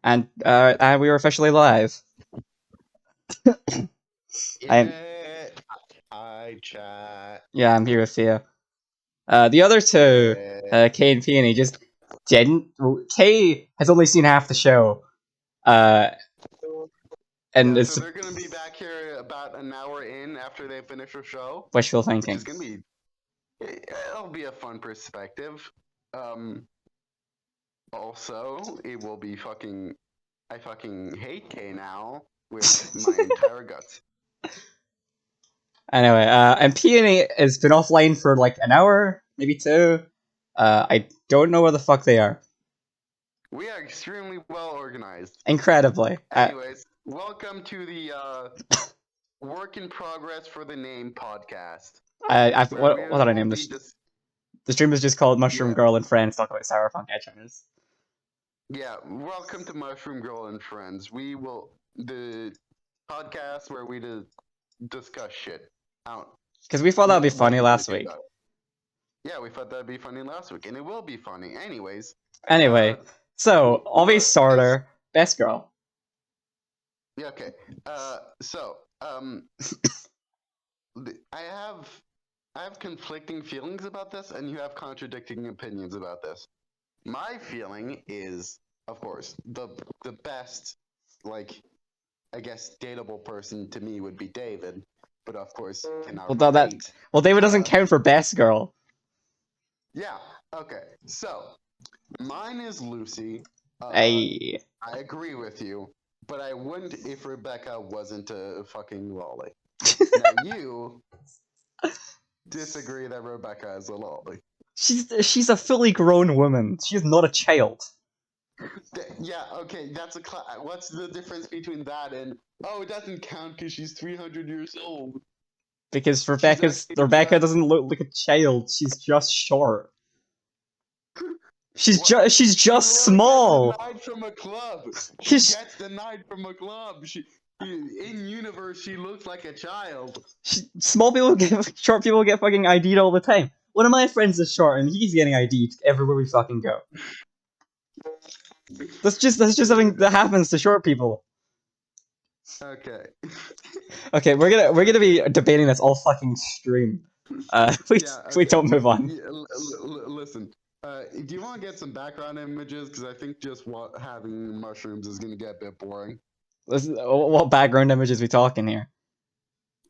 And we were officially live. I'm Yeah, I chat. yeah, I'm here with you. The other two, Yeah. Kay and Peony, just didn't. Well, Kay has only seen half the show, uh, and Yeah, so it's they're gonna be back here about an hour in after they finish the show, wishful which thinking. is gonna be it'll be a fun perspective. Um, Also, it will be fucking. I fucking hate K now with my entire guts. Anyway, and Peony has been offline for like an hour, maybe two. I don't know where the fuck they are. We are extremely well organized. Incredibly. Anyways, welcome to the work in progress for the name podcast, where we What did I will name be this? The stream is just called Mushroom yeah. Girl and Friends talk about Cyberpunk Edgerunners. Yeah, welcome to Mushroom Girl and Friends. We will the podcast where we discuss shit. Out. Because we thought that would be What we funny usually last do week. that. Yeah, we thought that'd be funny last week, and it will be funny. Anyways, Anyway, so obvious starter, best girl. yeah, okay. So I have conflicting feelings about this, and you have contradicting opinions about this. My feeling is, of course, the best, like, I guess, dateable person to me would be David, but of course cannot relate. David doesn't count for best girl. Yeah. Okay. So mine is Lucy. Hey. I agree with you, but I wouldn't if Rebecca wasn't a fucking lolly. Now you disagree that Rebecca is a lolly. She's a fully grown woman. She's not a child. Yeah, okay, that's a what's the difference between that and it doesn't count because she's 300 years old? Because She's Rebecca doesn't look like a child. She's just short. She's just small. Gets denied from a club. She She's gets denied from a club. In universe, she looks like a child. small people short people get fucking ID'd all the time. One of my friends is short, and he's getting ID'd everywhere we fucking go. That's just something that happens to short people. Okay. Okay, we're gonna be debating this all fucking stream. Please, Yeah, okay. please don't move on. Yeah, listen. Do you want to get some background images? Because I think just having mushrooms is going to get a bit boring. What background images we talking here?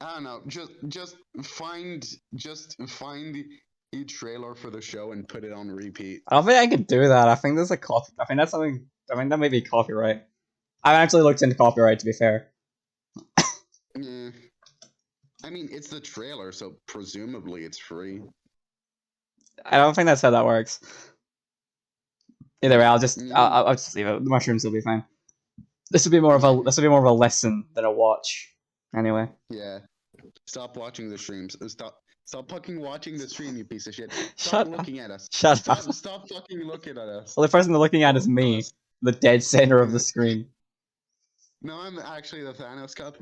I don't know. Just find each trailer for the show and put it on repeat. I don't think I could do that. I think there's a copy. I think that's something. I mean, that may be copyright. I actually looked into copyright, to be fair. Yeah. I mean, it's the trailer, so presumably it's free. I don't think that's how that works. Either way, I'll just leave it. The mushrooms will be fine. This would be more of a lesson than a watch. Anyway. Yeah. Stop watching the streams. Stop fucking watching the stream, you piece of shit. Stop looking at us. Shut up. Stop fucking looking at us. Well, the person they're looking at is me, the dead center of the screen. No, I'm actually the Thanos cup.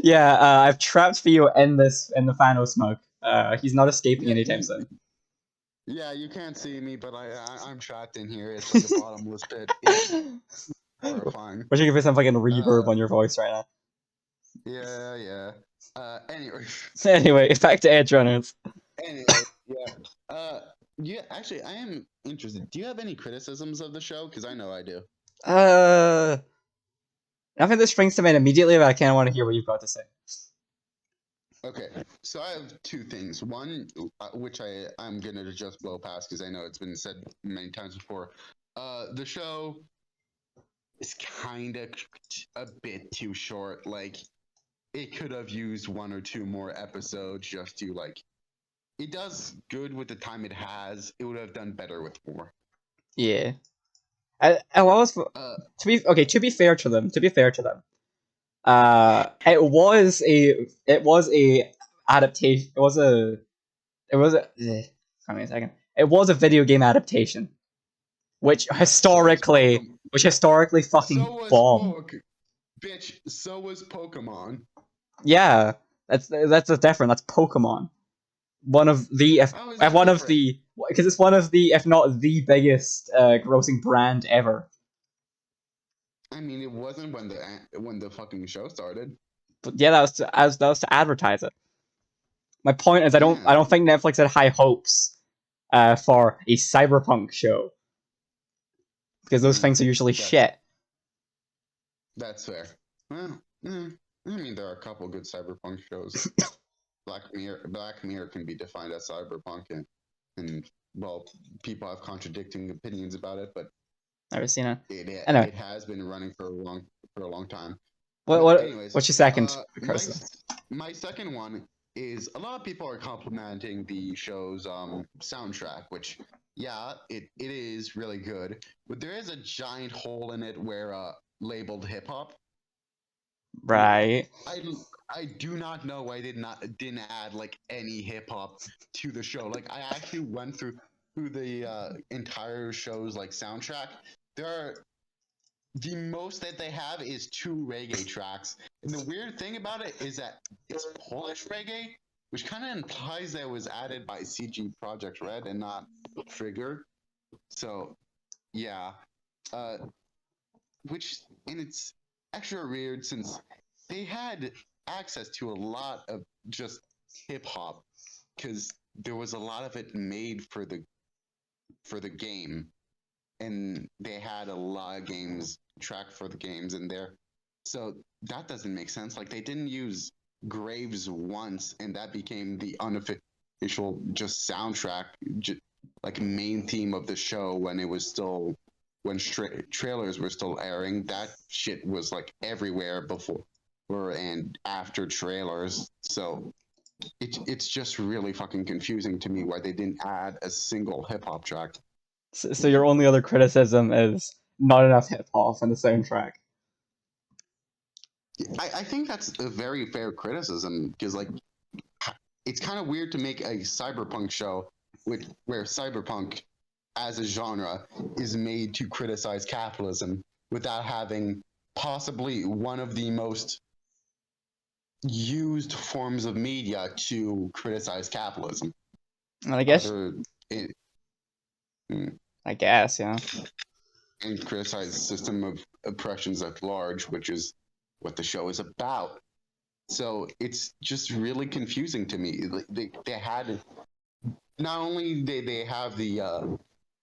Yeah, I've trapped Theo in the Thanos smoke. He's not escaping anytime soon. Yeah, you can't see me, but I'm trapped in here. It's like a bottomless pit. It's horrifying. Wish you could put some fucking reverb on your voice right now. Yeah. Anyway, back to Edgerunners. Anyway, yeah. Yeah, actually, I am interested. Do you have any criticisms of the show? Because I know I do. Nothing that springs to mind immediately, but I kind of want to hear what you've got to say. Okay, so I have two things. One, which I'm going to just blow past because I know it's been said many times before. The show is kind of a bit too short. Like, it could have used one or two more episodes just to, like, it does good with the time it has. It would have done better with more. Yeah. To be fair to them, it was a adaptation. Give me a second. It was a video game adaptation, which historically fucking bombed. Bitch, so was Pokemon. Yeah, that's different. That's Pokemon. Because it's one of the, if not the biggest grossing brand ever. I mean, it wasn't when the fucking show started. But yeah, that was to advertise it. My point is, I Yeah, don't think Netflix had high hopes for a cyberpunk show because those mm, things are usually that's shit. that's fair. Well, I mean, there are a couple good cyberpunk shows. Black Mirror can be defined as cyberpunk, and well, people have contradicting opinions about it, but Never seen it. it Anyway, it has been running for a long time. But what anyways, what's your second uh, my criticism? my second one is a lot of people are complimenting the show's soundtrack, which yeah, it is really good, but there is a giant hole in it where labeled hip hop. Right. I I do not know why didn't add like any hip hop to the show. Like I actually went through the entire show's like soundtrack. There are the most that they have is 2 reggae tracks. And the weird thing about it is that it's Polish reggae, which kind of implies that it was added by CG Project Red and not Trigger. So yeah, uh, which and it's extra weird since they had access to a lot of just hip hop because there was a lot of it made for the game, and they had a lot of games tracked for the games in there. So that doesn't make sense. Like they didn't use Graves once, and that became the unofficial just soundtrack, like main theme of the show when it was still when trailers were still airing. That shit was like everywhere before and after trailers. So it's just really fucking confusing to me why they didn't add a single hip hop track. So your only other criticism is not enough hip hop in the soundtrack. I think that's a very fair criticism because like it's kind of weird to make a cyberpunk show where cyberpunk as a genre is made to criticize capitalism without having possibly one of the most used forms of media to criticize capitalism. And I guess Other it, I guess yeah. and criticize the system of oppressions at large, which is what the show is about. So it's just really confusing to me. They had not only they have the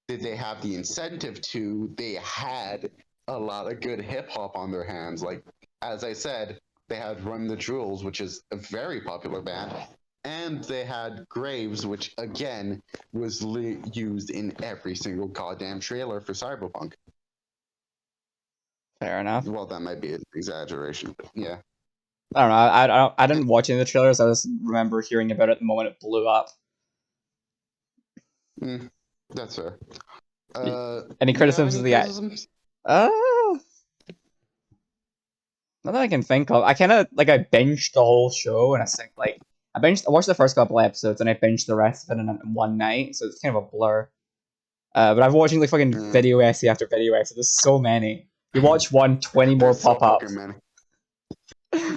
did they have the incentive to, they had a lot of good hip hop on their hands. Like as I said, they had Run the Jewels, which is a very popular band, and they had Graves, which again was used in every single goddamn trailer for Cyberpunk. Fair enough. Well, that might be an exaggeration, but yeah. I don't know. I didn't watch any of the trailers. I just remember hearing about it the moment it blew up. That's fair. Any Do you have criticisms any of the criticisms? uh not that I can think of. I kind of like I binged the whole show and I think like I watched the first couple episodes and I binged the rest of it in one night, so it's kind of a blur. But I've been watching like fucking video essay after video essay. There's so many. You watch one, 20 more There's so pop up. fucking many.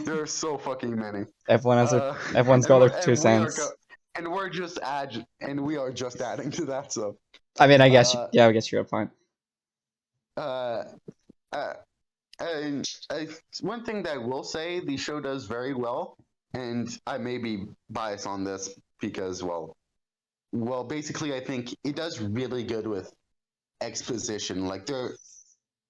There are so fucking many. Everyone's got their two cents. And we are just adding to that. So, I mean, I guess uh, yeah, I guess you're a point. uh, uh, and one thing that I will say, the show does very well, and I may be biased on this because, basically, I think it does really good with exposition. Like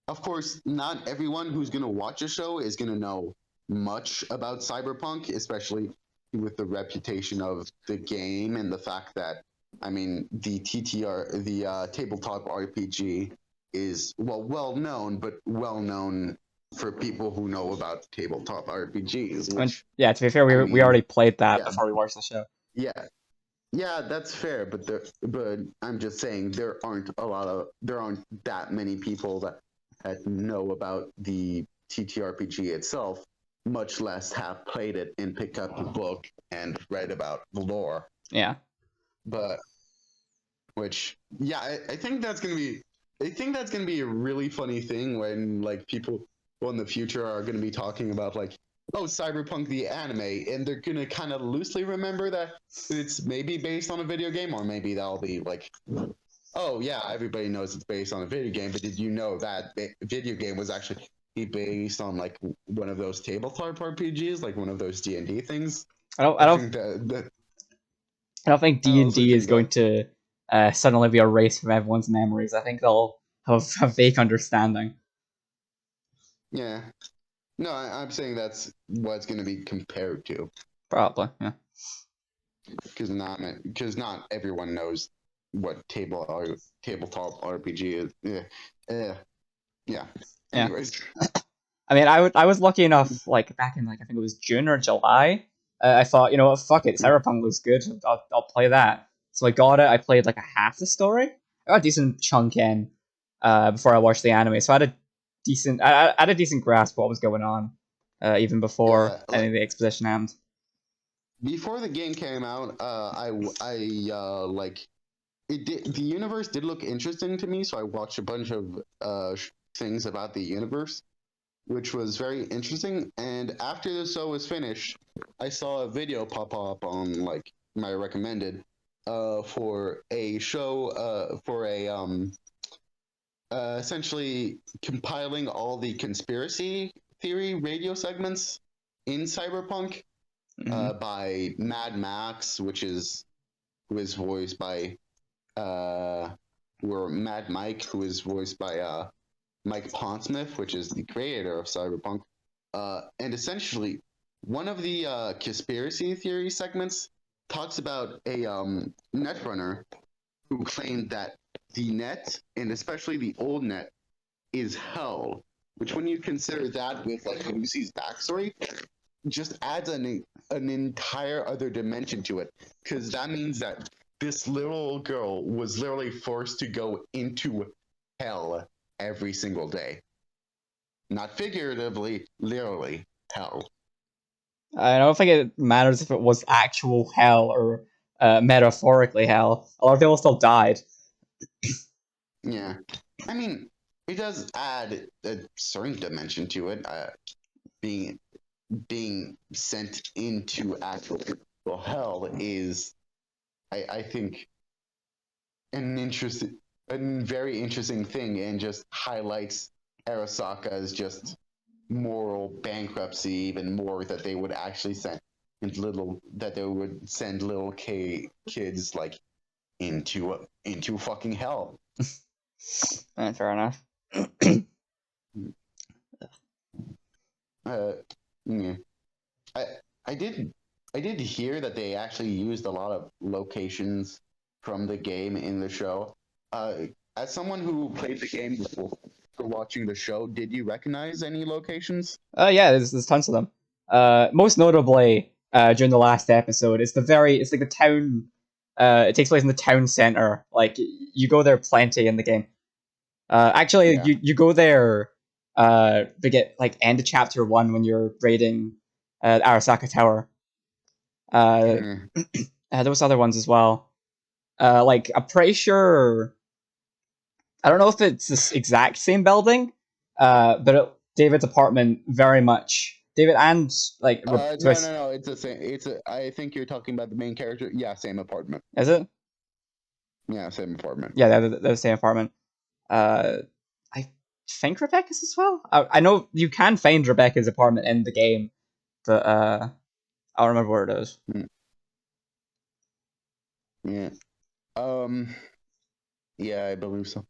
of course, not everyone who's gonna watch a show is gonna know much about Cyberpunk, especially with the reputation of the game and the fact that, I mean, the tabletop RPG is well known, but well known for people who know about tabletop RPGs. I mean, Which, yeah, to be fair, I we mean, already played that yeah, before we watched the show. yeah, yeah, that's fair. But I'm just saying there aren't that many people that know about the TTRPG itself, much less have played it and picked up the book and read about the lore. Yeah. But which, yeah, I think that's gonna be. I think that's gonna be a really funny thing when like people in the future are gonna be talking about like, oh, Cyberpunk the anime, and they're gonna kind of loosely remember that it's maybe based on a video game, or maybe that'll be like, oh yeah, everybody knows it's based on a video game, but did you know that the video game was actually be based on like one of those tabletop RPGs, like one of those D&D things. I don't. I I don't. think that I don't think I D and also D is think going that to suddenly be erased from everyone's memories. I think they'll have a vague understanding. yeah. No, I'm saying that's what it's going to be compared to, Probably. Yeah. because not everyone knows what tabletop RPG is. Yeah. Yeah. Anyways, I mean, I was lucky enough, like back in like I think it was June or July. I thought, you know what, fuck it, Cyberpunk looks good. I'll play that. So I got it. I played like a half the story. I got a decent chunk in before I watched the anime, so I had a I had a decent grasp of what was going on, even before yeah, any like of the exposition happened. before the game came out, like it did. The universe did look interesting to me, so I watched a bunch of things about the universe, which was very interesting. And after the show was finished, I saw a video pop up on like my recommended for a show for a essentially compiling all the conspiracy theory radio segments in Cyberpunk Mm-hmm. by Mad Max, who is voiced by uh, or Mad Mike, who is voiced by Mike Pondsmith, which is the creator of Cyberpunk. And essentially, one of the conspiracy theory segments talks about a netrunner who claimed that the net, and especially the old net, is hell. Which, when you consider that with like Lucy's backstory, just adds an entire other dimension to it. Because that means that this little girl was literally forced to go into hell every single day. Not figuratively, literally hell. I don't think it matters if it was actual hell or metaphorically hell. A lot of people still died. Yeah. I mean, it does add a certain dimension to it. Being sent into actual hell is, I think, an interesting, a very interesting thing, and just highlights Arasaka's just moral bankruptcy even more, that they would actually send little kids like into fucking hell. Fair enough. Uh, yeah. I I did I did hear that they actually used a lot of locations from the game in the show. Uh, as someone who played the game before watching the show, did you recognize any locations? Yeah, there's tons of them. Most notably, during the last episode, it's like the town. It takes place in the town center. Like you go there plenty in the game. Actually, Yeah. you go there. To get like end of chapter 1 when you're raiding Arasaka Tower. Uh, Mhm. there was other ones as well. Like I'm pretty sure. I don't know if it's this exact same building. David's apartment very much. David and like No, no, no. It's the same. I think you're talking about the main character. Yeah, same apartment. is it? Yeah, same apartment. Yeah, they're the same apartment. Uh, I think Rebecca's as well. I know you can find Rebecca's apartment in the game, but I don't remember where it is. Mm, yeah. Um. Yeah, I believe so.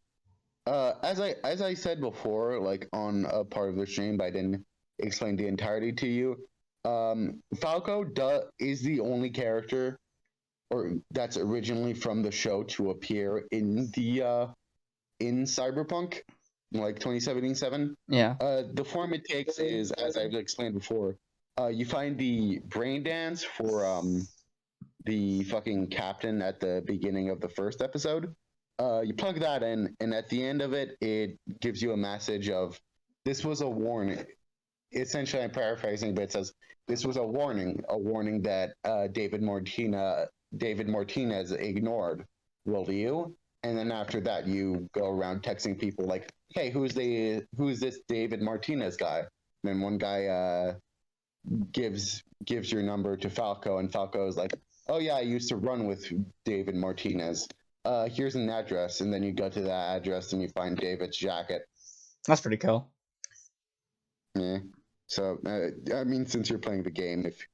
As I said before, like on a part of the stream, but I didn't explain the entirety to you. Falco is the only character, or that's originally from the show, to appear in the in Cyberpunk, like 2077. Yeah. The form it takes is, as I've explained before, you find the brain dance for the fucking captain at the beginning of the first episode. You plug that in, and at the end of it, it gives you a message of, "This was a warning." Essentially, I'm paraphrasing, but it says, "This was a warning that David Martinez ignored. Will you?" And then after that, you go around texting people like, "Hey, who's this David Martinez guy?" And then one guy gives your number to Falco, and Falco is like, "Oh yeah, I used to run with David Martinez. Here's an address," and then you go to that address and you find David's jacket. That's pretty cool. Yeah. So I mean, since you're playing the game, if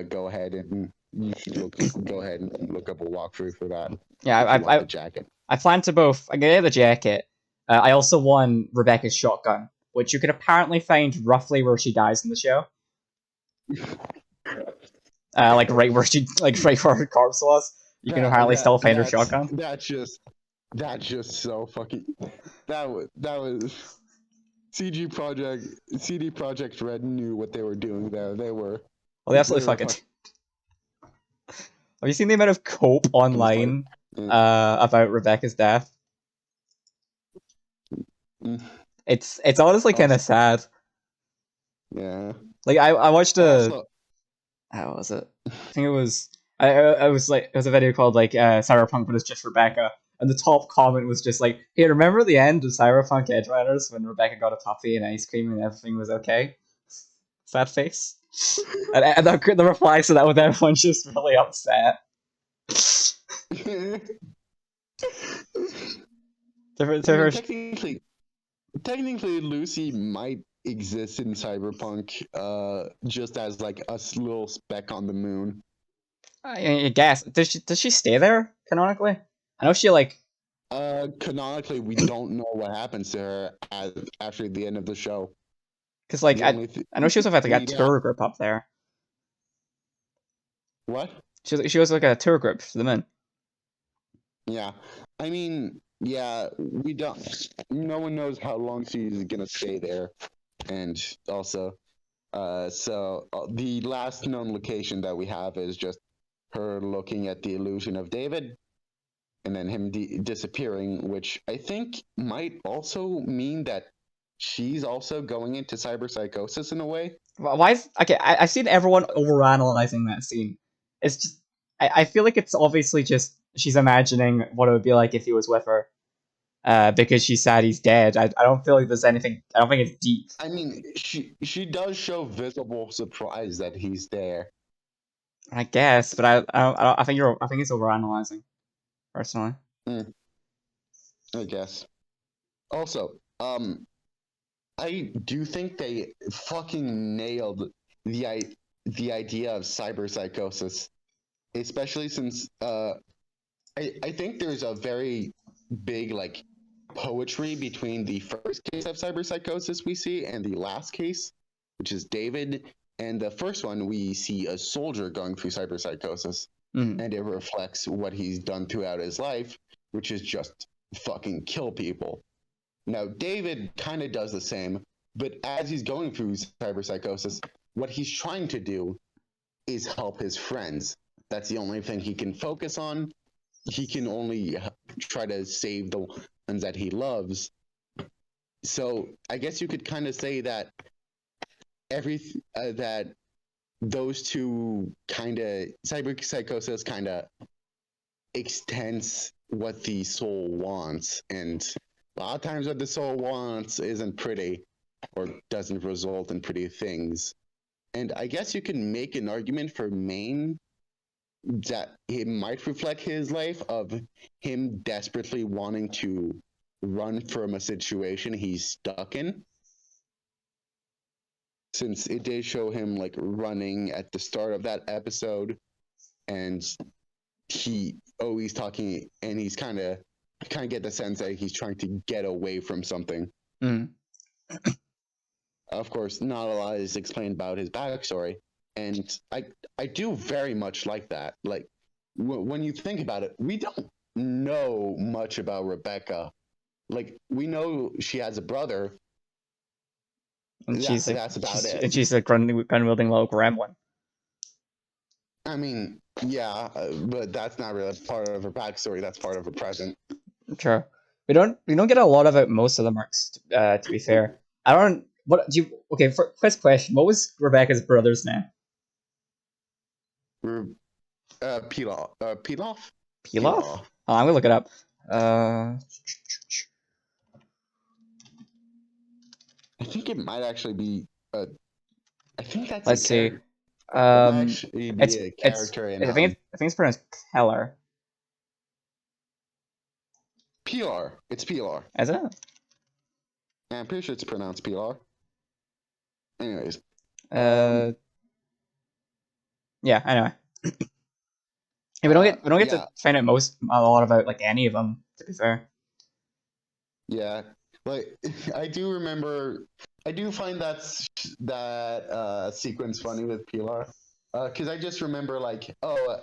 go ahead and you should go ahead and look up a walkthrough for that Yeah, if you want the jacket. I plan to both. I get the jacket. I also won Rebecca's shotgun, which you can apparently find roughly where she dies in the show. Like right where she, like right where her corpse was. You can apparently still find her shotgun. That's just so fucking. That was CD Project Red knew what they were doing there. They were. Well, they absolutely fucking. Have you seen the amount of cope online about Rebecca's death? It's honestly kind of sad. Yeah. Like I watched a. Also, how was it? I think it was. I was like, it was a video called like Cyberpunk, but it's just Rebecca, and the top comment was just like, "Hey, remember the end of Cyberpunk Edgerunners when Rebecca got a puppy and ice cream and everything was okay?" Sad face. And the replies to that with everyone just really upset. Technically, Lucy might exist in Cyberpunk, just as like a little speck on the moon. I guess does she stay there canonically? I know she like. Canonically, we don't know what happens to her after the end of the show. Because like I know she was with like a tour group up there. What? She was like a tour group to the moon. Yeah, I mean, yeah, we don't. No one knows how long she's gonna stay there, and also, so the last known location that we have is just her looking at the illusion of David, and then him disappearing, which I think might also mean that she's also going into cyberpsychosis in a way. Why is okay? I've seen everyone overanalyzing that scene. It's just I feel like it's obviously just she's imagining what it would be like if he was with her. Because she's sad he's dead. I don't feel like there's anything. I don't think it's deep. I mean, she does show visible surprise that he's there. I guess, but I think it's overanalyzing, personally. I guess. Also, I do think they fucking nailed the idea of cyberpsychosis, especially since I think there's a very big like poetry between the first case of cyberpsychosis we see and the last case, which is David. And the first one, we see a soldier going through cyberpsychosis, and it reflects what he's done throughout his life, which is just fucking kill people. Now, David kind of does the same, but as he's going through cyberpsychosis, what he's trying to do is help his friends. That's the only thing he can focus on. He can only try to save the ones that he loves. So I guess you could kind of say that that those two kind of cyberpsychosis kind of extends what the soul wants, and a lot of times what the soul wants isn't pretty or doesn't result in pretty things. And I guess you can make an argument for Maine that it might reflect his life of him desperately wanting to run from a situation he's stuck in. Since it did show him like running at the start of that episode, and he's talking, and he's kind of get the sense that he's trying to get away from something. Of course, not a lot is explained about his backstory, and I do very much like that. Like when you think about it, we don't know much about Rebecca. Like we know she has a brother, and that's about it. And she's a gun-wielding little gremlin. I mean, yeah, but that's not really part of her backstory. That's part of her present. Sure, we don't get a lot about most of the mercs. To be fair, I don't. What do you? Okay, first question. What was Rebecca's brother's name? Pilaf. Pilaf? Oh, I'm gonna look it up. I think it might actually be. I think that's. Let's see. It's a character in. I think it's pronounced Peller. Pilar. It's Pilar. Is it? Yeah, I'm pretty sure it's pronounced Pilar. Anyways, Yeah. Anyway, yeah, we don't get to yeah, find out a lot about like any of them. To be fair. yeah. Like I do remember, I do find that sequence funny with Pilar. Because I just remember like,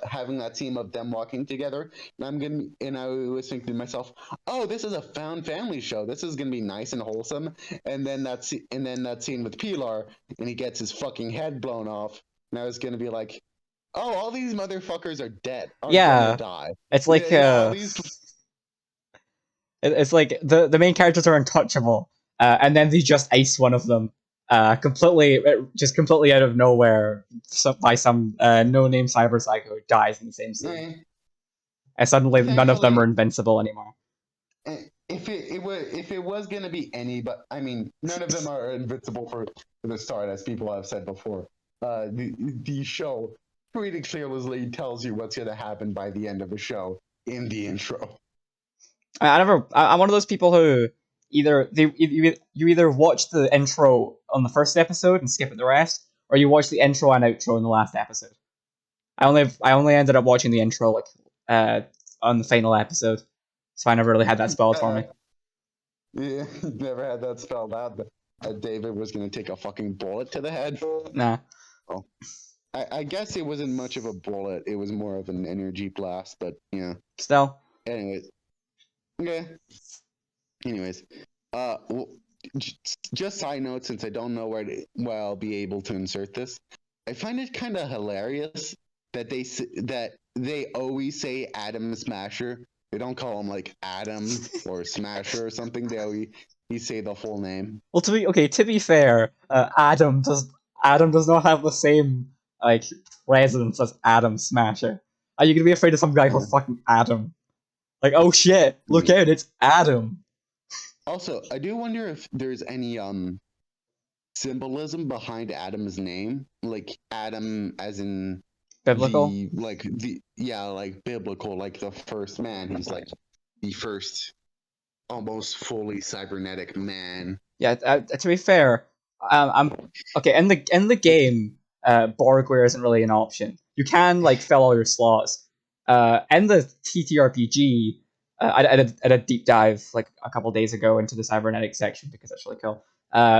having that scene of them walking together, and I was thinking to myself, oh, this is a found family show. This is gonna be nice and wholesome. And then that scene with Pilar, and he gets his fucking head blown off, and I was gonna be like, oh, all these motherfuckers are dead, are gonna Yeah, die. it's like Yeah, all these. it's like the main characters are untouchable, and then they just ice one of them, completely out of nowhere, by some no name cyber psycho who dies in the same scene, Eh, and suddenly none of them are thankfully, invincible anymore. if it was gonna be any, but I mean, none of them are invincible for the start, as people have said before. The show pretty clearly tells you what's gonna happen by the end of the show in the intro. I'm one of those people who you either watch the intro on the first episode and skip it the rest, or you watch the intro and outro in the last episode. I only ended up watching the intro like on the final episode, so I never really had that spoiled for me. Yeah, never had that spelled out. That David was gonna take a fucking bullet to the head. Nah. Oh. I guess it wasn't much of a bullet. It was more of an energy blast, but yeah. Still. Anyways, yeah. Anyways, just side note, since I don't know where I'll be able to insert this, I find it kind of hilarious that they always say Adam Smasher. They don't call him like Adam or Smasher or something. They always say the full name. Well, to be fair, Adam does not have the same like resonance as Adam Smasher. Are you gonna be afraid of some guy called fucking Adam? Like, oh shit, look out, it's Adam. Also, I do wonder if there's any symbolism behind Adam's name, like Adam as in Biblical? like biblical, like the first man. He's like the first almost fully cybernetic man. Yeah, to be fair, I'm okay. In the game, Borgware isn't really an option. You can like fill all your slots. In the TTRPG, I did a deep dive like a couple days ago into the cybernetic section because that's really cool.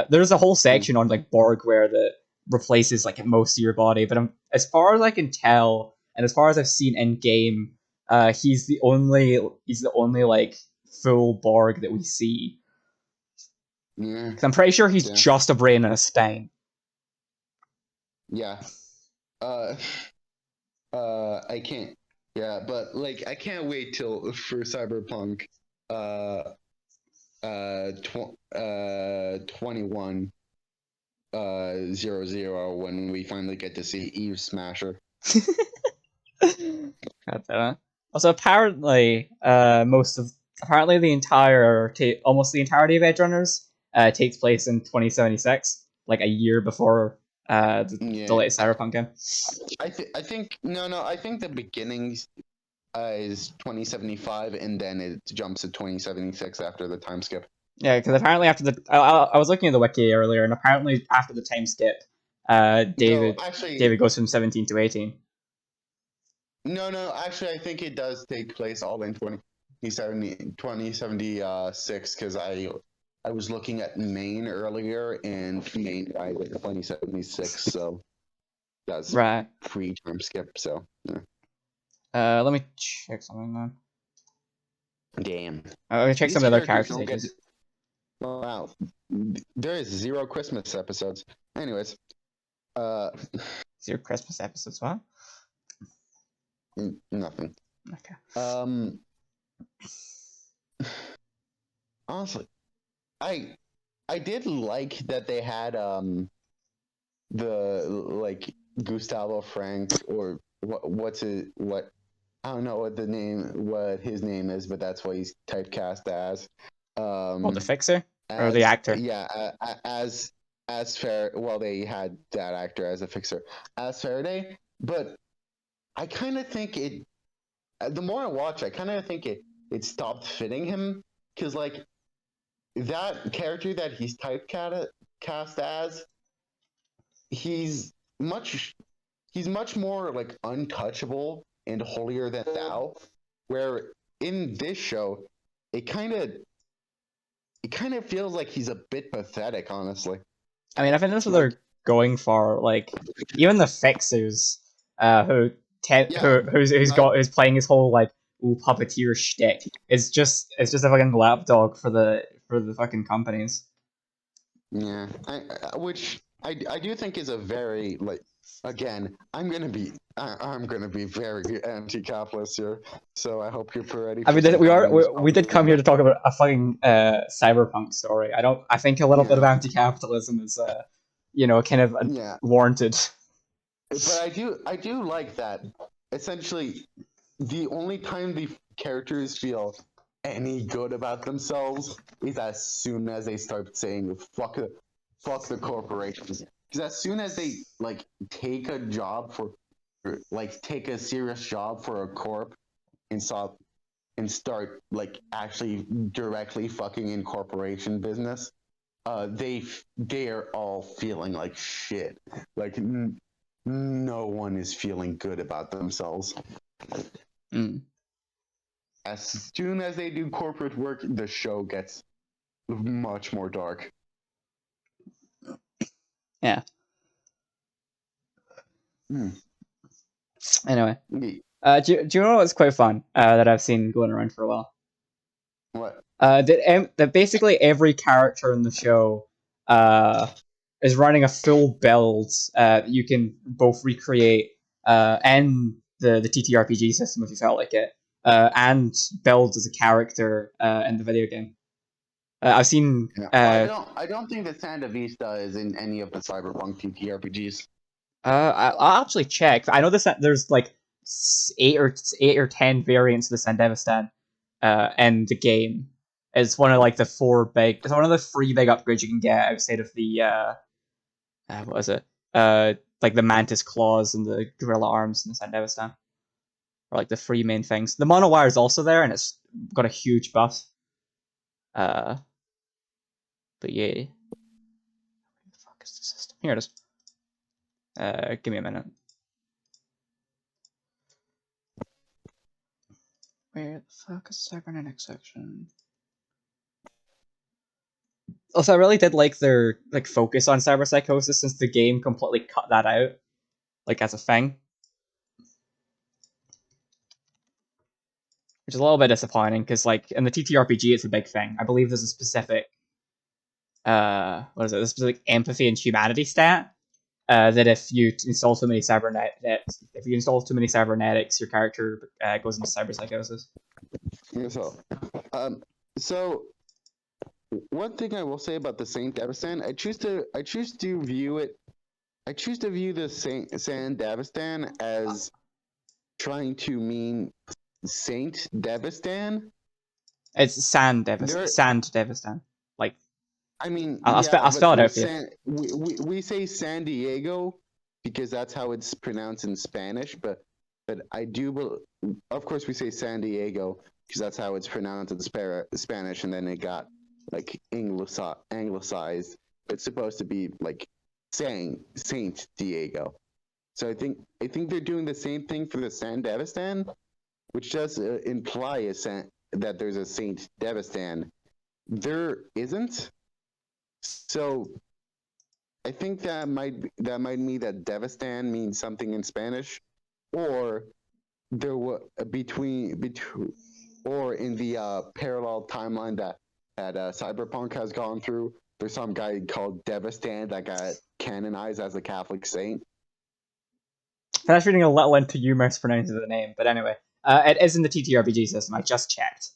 There's a whole section on like Borgware that replaces like most of your body, but as far as I can tell, and as far as I've seen in game, he's the only like full Borg that we see. Yeah. Because I'm pretty sure he's just a brain and a spine. Yeah. I can't. Yeah, but like I can't wait for Cyberpunk 2100 when we finally get to see Eve Smasher. God damn it. Also, apparently, almost the entirety of Edgerunners takes place in 2076, like a year before the latest Cyberpunk game. I think the beginning is 2075, and then it jumps to 2076 after the time skip. Yeah, because apparently I was looking at the wiki earlier, and apparently after the time skip, David goes from 17 to 18. No, actually, I think it does take place all in 2076, because I was looking at Maine earlier, and Maine died in 2076, so that's right pre-time skip. So yeah. Let me check something then. Damn. I'm gonna check some other characters. Wow, there is 0 Christmas episodes. Anyways, 0 Christmas episodes. What? Nothing. Okay. Honestly, I did like that they had the like Gustavo Frank, or what I don't know what his name is, but that's what he's typecast as. The Fixer or the actor? Yeah, as fair. Well, they had that actor as a Fixer as Faraday, but I kind of think it. The more I watch, I kind of think it stopped fitting him, because like that character that he's typecast as he's much he's much more like untouchable and holier than thou. Where in this show, it kind of it kind of feels like he's a bit pathetic, honestly. I mean, I think that's what Like, they're going for. Like, even the fixers, yeah, who's playing his whole like puppeteer shtick. It's just a fucking lapdog for the fucking companies. yeah, which I do think is a very like again. I'm gonna be very anti-capitalist here, so I hope you're ready I for mean, some communist we did come propaganda. here to talk about a fucking cyberpunk story. I think a little bit of Yeah, anti-capitalism is kind of yeah, warranted. but I do like that. Essentially, the only time the characters feel any good about themselves is as soon as they start saying fuck the corporations. Because as soon as they like take a job for like take a serious job for a corp and start like actually directly fucking in corporation business, they are all feeling like shit. Like no one is feeling good about themselves. Mm. As soon as they do corporate work, the show gets much more dark. Yeah. Hmm. Anyway, Neat. do you know what's quite fun that I've seen going around for a while? What? That basically every character in the show uh, is running a full build that you can both recreate and the TTRPG system if you felt like it, and build as a character in the video game. I've seen. Yeah. I don't think that Santa Vista is in any of the Cyberpunk TTRPGs. I'll actually check. I know there's like eight or 10 variants of the Sandevistan in the game. It's one of like the four big. It's one of the three big upgrades you can get outside of the what is it? Like the Mantis claws and the gorilla arms in the Sandevistan, or like the three main things. The monowire is also there, and it's got a huge buff. Uh, but yeah, where the fuck is the system? Here it is. Give me a minute. Where the fuck is the cybernetic section? Also, I really did like their like focus on cyberpsychosis since the game completely cut that out, like as a thing, which is a little bit disappointing because like in the TTRPG it's a big thing. I believe there's a specific what is it? A specific empathy and humanity stat that if you install too many cybernetics, your character goes into cyberpsychosis. So, um, so one thing I will say about the Saint Davistan, I choose to view it. I choose to view the Saint Davistan as trying to mean Saint Davistan. It's There, Sand Devistan. Like I mean, I'll yeah, spell it out for you. we say San Diego because that's how it's pronounced in Spanish, but of course we say San Diego because that's how it's pronounced in Spanish, and then it got like anglicized. It's supposed to be like saying Saint Diego. So I think they're doing the same thing for the San Devistan, which does imply that there's a Saint Devistan. There isn't. So I think that might mean that Devistan means something in Spanish, or there were between or in the parallel timeline that Cyberpunk has gone through. There's some guy called Devistan that got canonized as a Catholic saint. That's reading a little into you mispronouncing the name, but anyway, it is in the TTRPG system. I just checked.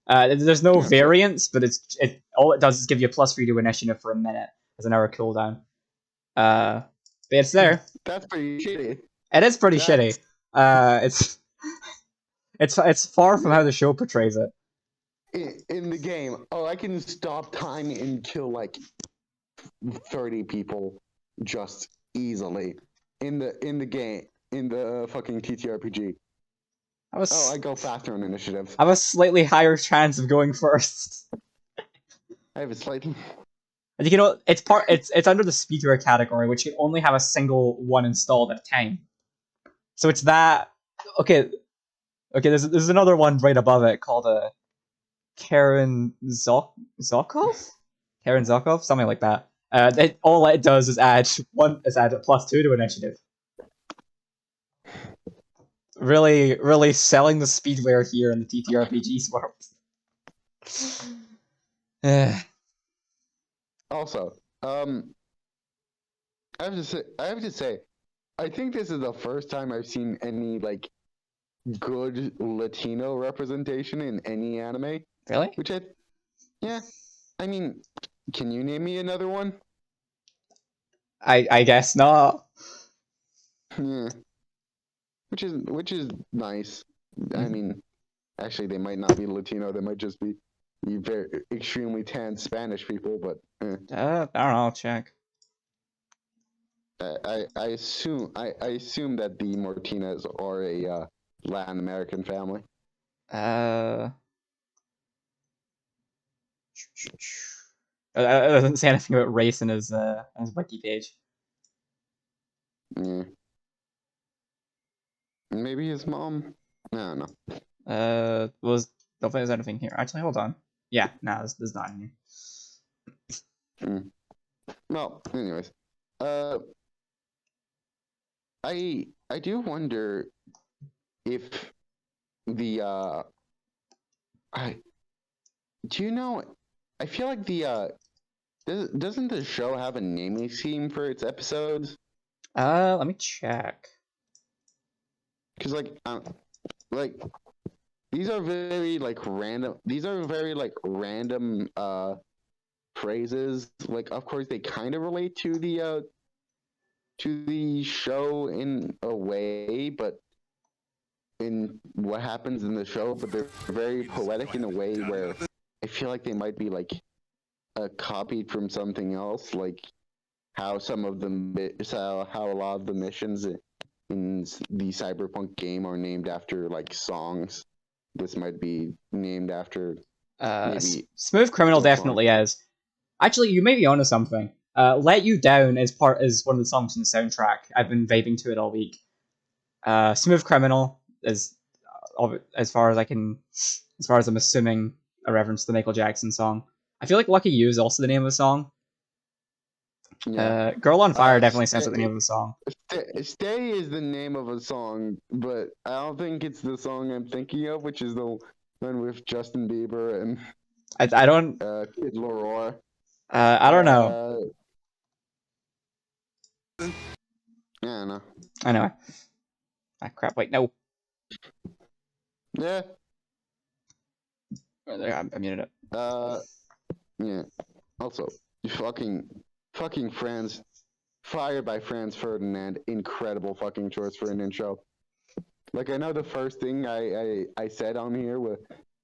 There's no Yeah, so variants, but all it does is give you a +3 to initiative for a minute as an hour cooldown. But it's there. that's pretty shitty. It is pretty That's shitty. It's it's far from how the show portrays it. in the game. Oh, I can stop time and kill like 30 people just easily in the game in the fucking TTRPG. I Oh, I was go faster on initiative. I have a slightly higher chance of going first. I have a slight. And it's under the speedrun category, which can only have a single one installed at a time. So it's that. Okay, There's another one right above it called Karen Zokov, something like that. All it does is add a +2 to initiative. Really selling the speedware here in the TTRPG world. Also, I have to say, I think this is the first time I've seen any like good Latino representation in any anime. Really? Yeah. I mean, can you name me another one? I guess not. Yeah. Which is nice. Mm-hmm. I mean, actually, they might not be Latino. They might just be very extremely tan Spanish people. But I don't know. I'll check. I assume that the Martinez are a Latin American family. It doesn't say anything about race in his wiki page. Yeah. Maybe his mom. I don't know. Don't think there's anything here. Actually, hold on. Yeah, no, there's not any. Well, anyways, I do wonder if the do you know? I feel like the doesn't the show have a naming scheme for its episodes? Let me check. Because like these are very like random. These are very like random phrases. Like, of course, they kind of relate to the show in a way, but in what happens in the show, but they're very poetic in a way where I feel like they might be like copied from something else, like how some of them, how a lot of the missions in the Cyberpunk game are named after like songs. This might be named after maybe Smooth Criminal definitely is. Actually, you may be onto something. Let You Down is one of the songs in the soundtrack. I've been vaping to it all week. Smooth Criminal is, as far as I'm assuming, a reference to the Michael Jackson song. I feel like Lucky You is also the name of the song. Yeah. Girl on Fire definitely sounds like the name of the song. Stay is the name of a song, but I don't think it's the song I'm thinking of, which is the one with Justin Bieber and I don't Kid Laroi. I don't know. I don't know. Anyway. Ah, crap, wait, no. Yeah. I muted it. Yeah. Also, fucking Franz, fired by Franz Ferdinand. Incredible fucking choice for an intro. Like, I know the first thing I said on here was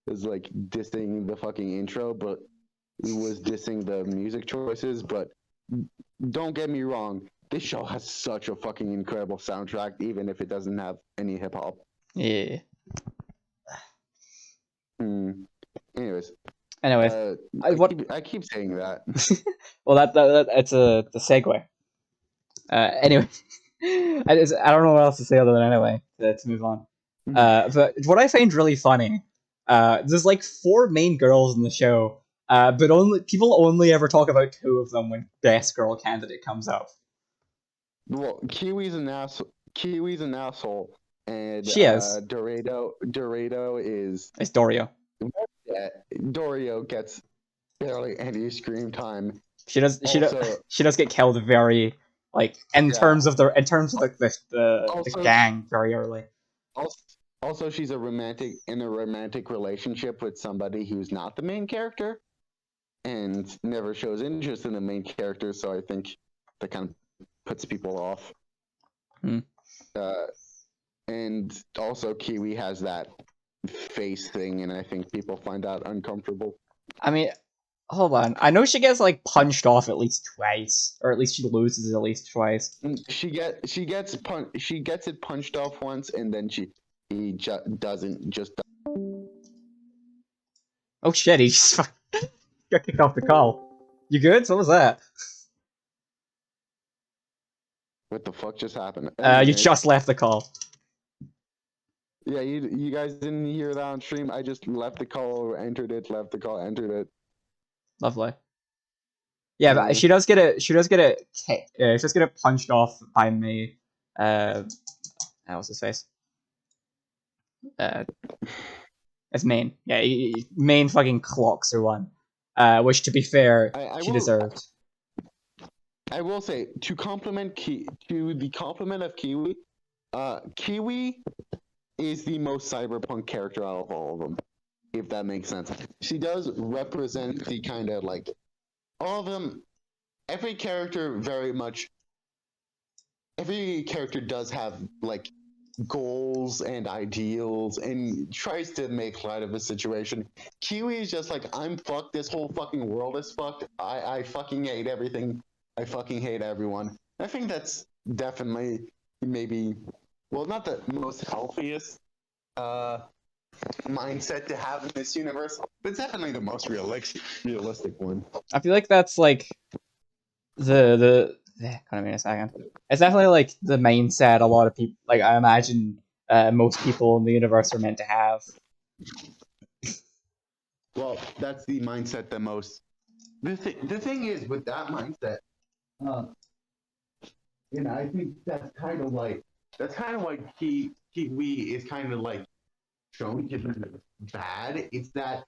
like dissing the fucking intro, but it was dissing the music choices. But don't get me wrong, this show has such a fucking incredible soundtrack, even if it doesn't have any hip hop. Yeah. Anyways. I keep saying that. Well, that's the segue. Anyway, I don't know what else to say other than anyway to move on. But what I find really funny, there's like 4 main girls in the show, but people only ever talk about 2 of them when best girl candidate comes up. Well, Kiwi's an asshole, and She is. Dorado is. It's Dorio. Dorio gets barely any screen time. She does get killed very in terms of the gang very early. Also, she's in a romantic relationship with somebody who's not the main character, and never shows interest in the main character. So I think that kind of puts people off. And also Kiwi has that face thing, and I think people find that uncomfortable. I mean, hold on. I know she gets punched off at least twice, or at least she loses at least twice. She gets it punched off once, and then he doesn't just. Oh shit! He just got kicked off the call. You good? What was that? What the fuck just happened? You Anyway, just left the call. yeah, you guys didn't hear that on stream. I just left the call, entered it, left the call, entered it. Lovely. Yeah, but she does get it. She does get it. She does get it punched off by me. What's his face? It's Main. Yeah, Main fucking clocks her one. Which, to be fair, she deserved. I will say, to the compliment of Kiwi, Kiwi is the most cyberpunk character out of all of them, if that makes sense. She does represent the kind of like all of them. Every character does have like goals and ideals and tries to make light of a situation. Kiwi is just like, I'm fucked. This whole fucking world is fucked. I fucking hate everything. I fucking hate everyone. I think that's definitely maybe, well, not the most healthiest mindset to have in this universe, but it's definitely the most realistic one. I feel like that's like the kind of in a second. It's definitely like the mindset a lot of people, like I imagine most people in the universe are meant to have. Well, that's the mindset that most. The thing is with that mindset, I think that's kind of like Kiwi is kind of like shown to be bad. It's that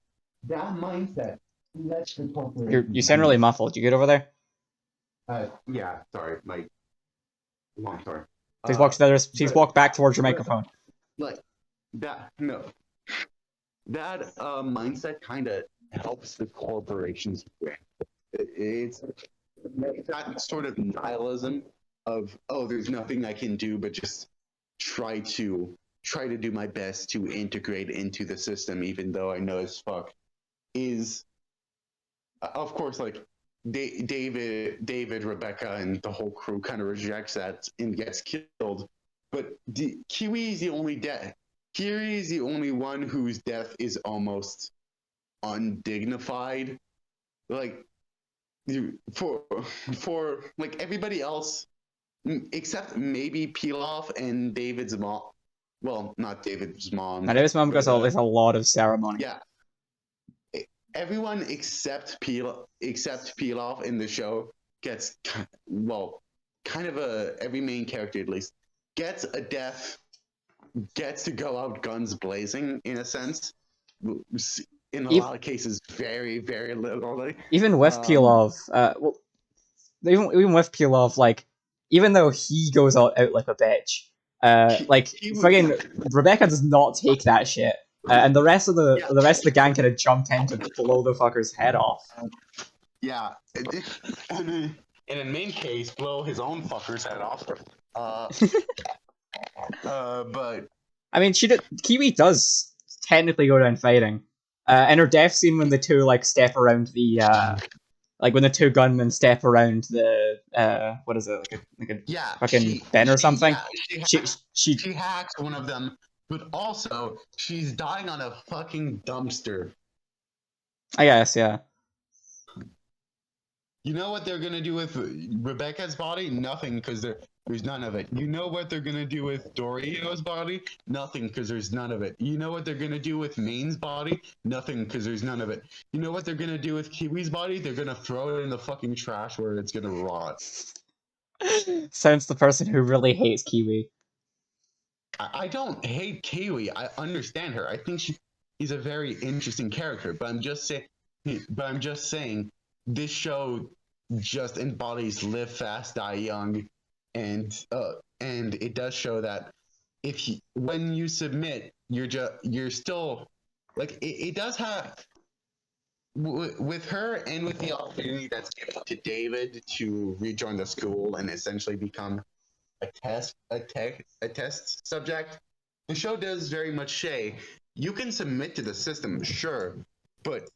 mindset. That's the corporation. You sound really muffled. You good over there? Yeah, sorry, my long story. Please walk back towards your microphone. Like that, no. That mindset kind of helps the corporations win. It's that sort of nihilism of, oh, there's nothing I can do but just try to do my best to integrate into the system, even though I know as fuck is, of course, like David, Rebecca, and the whole crew kind of rejects that and gets killed. But Kiwi is the only death. Kiwi is the only one whose death is almost undignified. Like for like everybody else, except maybe Pilaf and David's mom. Well, not David's mom. Now, David's mom goes there's a lot of ceremony. Yeah. Everyone except Pilaf in the show gets, well, kind of every main character at least gets a death, gets to go out guns blazing in a sense. In a lot of cases, very, very literally. Even with Pilaf, even with Pilaf, like, even though he goes out like a bitch, Rebecca does not take that shit. And the rest of the gang kind of jump in to blow the fucker's head off. Yeah, and in a main case, blow his own fucker's head off. But I mean, Kiwi does technically go down fighting. And her death scene when the two like step around the like when the two gunmen step around the what is it, like a fucking bin or something. Yeah, she hacks one of them, but also she's dying on a fucking dumpster. I guess, yeah. You know what they're gonna do with Rebecca's body? Nothing, because there's none of it. You know what they're gonna do with Dorio's body? Nothing, because there's none of it. You know what they're gonna do with Main's body? Nothing, because there's none of it. You know what they're gonna do with Kiwi's body? They're gonna throw it in the fucking trash where it's gonna rot. Sounds the person who really hates Kiwi. I don't hate Kiwi. I understand her. I think she's a very interesting character. But I'm just saying. This show just embodies live fast, die young, and it does show that when you submit, you're still like it does have with her and with the opportunity that's given to David to rejoin the school and essentially become a test subject. The show does very much say you can submit to the system, sure, but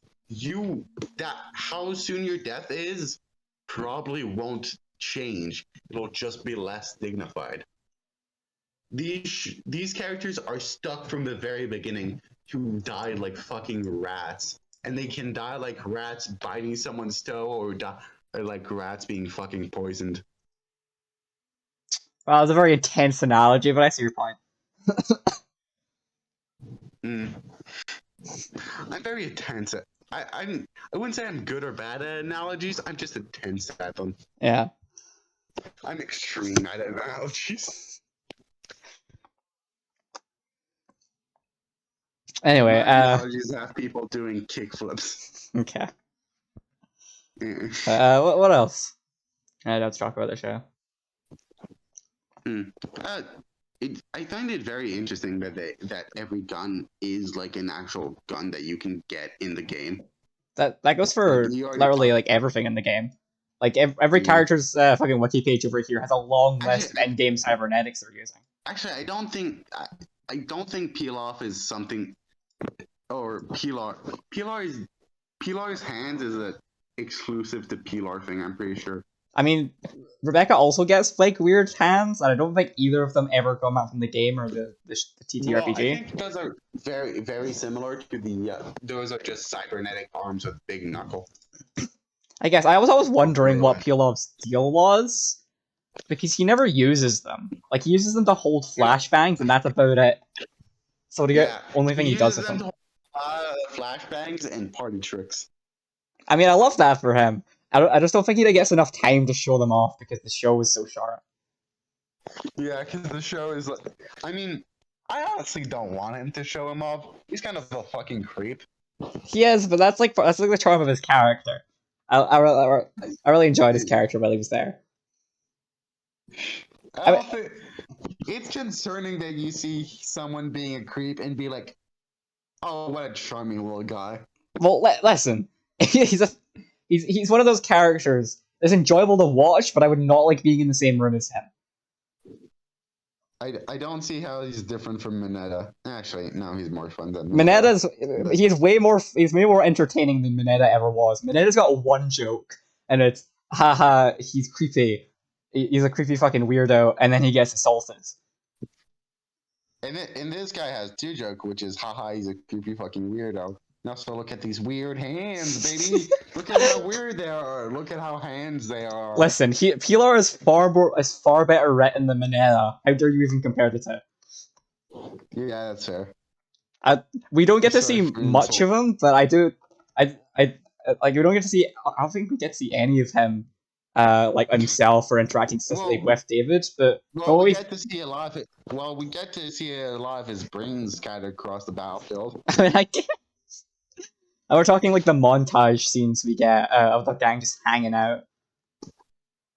how soon your death is probably won't change. It'll just be less dignified. These characters are stuck from the very beginning to die like fucking rats. and they can die like rats biting someone's toe, or like rats being fucking poisoned. Well, it's a very intense analogy, but I see your point. Mm. I'm very intense at. I wouldn't say I'm good or bad at analogies. I'm just intense at them. Yeah. I'm extreme at analogies. Anyway, My analogies have people doing kickflips. okay. Mm. What else? Let's talk about the show. Uh, I find it very interesting that every gun is like an actual gun that you can get in the game. That goes Like for you already literally talked. like everything in the game. Like every Yeah. character's fucking wiki page over here has a long list of Actually, in-game cybernetics they're using. actually, I don't think peel off is something, or Pilar's hands is a exclusive to Pilar thing. I'm pretty sure. I mean, Rebecca also gets like weird hands, and I don't think either of them ever come out from the game or the Well, I TTRPG. think those are very, very similar to the. Those are just cybernetic arms with big knuckle. I guess I was always wondering what Really? Pilov's deal was, because he never uses them. Like he uses them to hold flashbangs, and that's about it. So the only thing he does uses with them them. to flashbangs and party tricks. I mean, I love that for him. I just don't think he gets enough time to show them off because the show is so short. Yeah, because the show is like. I mean, I honestly don't want him to show him off. He's kind of a fucking creep. He is, but that's like the charm of his character. I really enjoyed his character while he was there. I don't think it's concerning that you see someone being a creep and be like, "Oh, what a charming little guy." Well, listen, he's one of those characters that's enjoyable to watch, but I would not like being in the same room as him. I don't see how he's different from Mineta. Actually, no, he's more fun than He's way more entertaining than Mineta ever was. Mineta's got one joke, and it's haha, he's creepy. He's a creepy fucking weirdo, and then he gets assaulted. And this guy has two jokes, which is haha, he's a creepy fucking weirdo. Now, so look at these weird hands, baby. Look at how weird they are. Look at how hands they are. Listen, Pilar is far better written than Mineta. How dare you even compare the two? Yeah, that's fair. We don't get to see much of him, but I do. Like we don't get to see. I don't think we get to see any of him, like himself or interacting specifically with David. But we get to see a lot of it. Well, we get to see a lot of his brains scattered across the battlefield. I mean, I guess. And we're talking like the montage scenes we get of the gang just hanging out.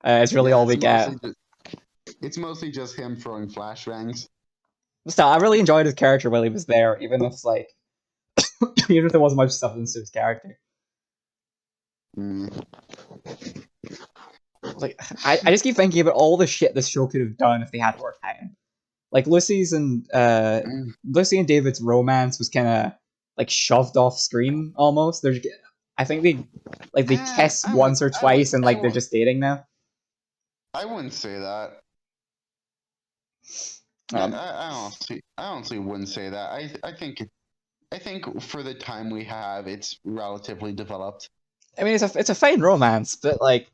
It's really all we get. It's mostly just him throwing flashbangs. Still, I really enjoyed his character while he was there, even if like, even if there wasn't much substance to his character. Like, I just keep thinking about all the shit this show could have done if they had more time. Like Lucy and David's romance was kind of like shoved off screen almost. I think they kiss once or twice and like they're just dating now. I wouldn't say that. I honestly wouldn't say that. I think for the time we have, it's relatively developed. I mean, it's a fine romance, but like,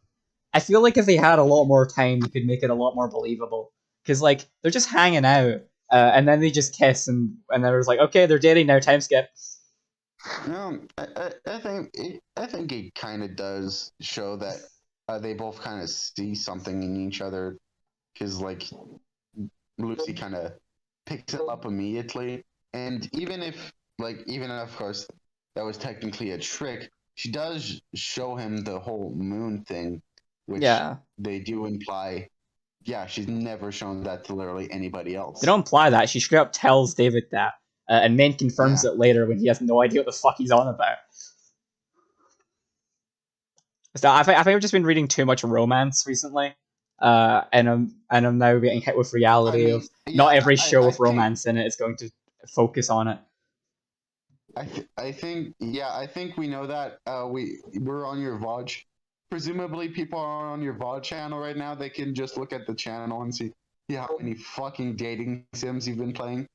I feel like if they had a lot more time, you could make it a lot more believable. Because like they're just hanging out, and then they just kiss, and then it's like, okay, they're dating now. Time skip. No, I think it kind of does show that they both kind of see something in each other. Because like Lucy kind of picks it up immediately, and even if of course that was technically a trick, she does show him the whole moon thing, which they do imply. Yeah, she's never shown that to literally anybody else. They don't imply that. She straight up tells David that, and Min confirms it later when he has no idea what the fuck he's on about. So I think I've just been reading too much romance recently, and I'm now getting hit with reality of not every show with romance in it is going to focus on it. I think we know that. We're on your VOD. Presumably, people are on your VOD channel right now. They can just look at the channel and see how many fucking dating sims you've been playing.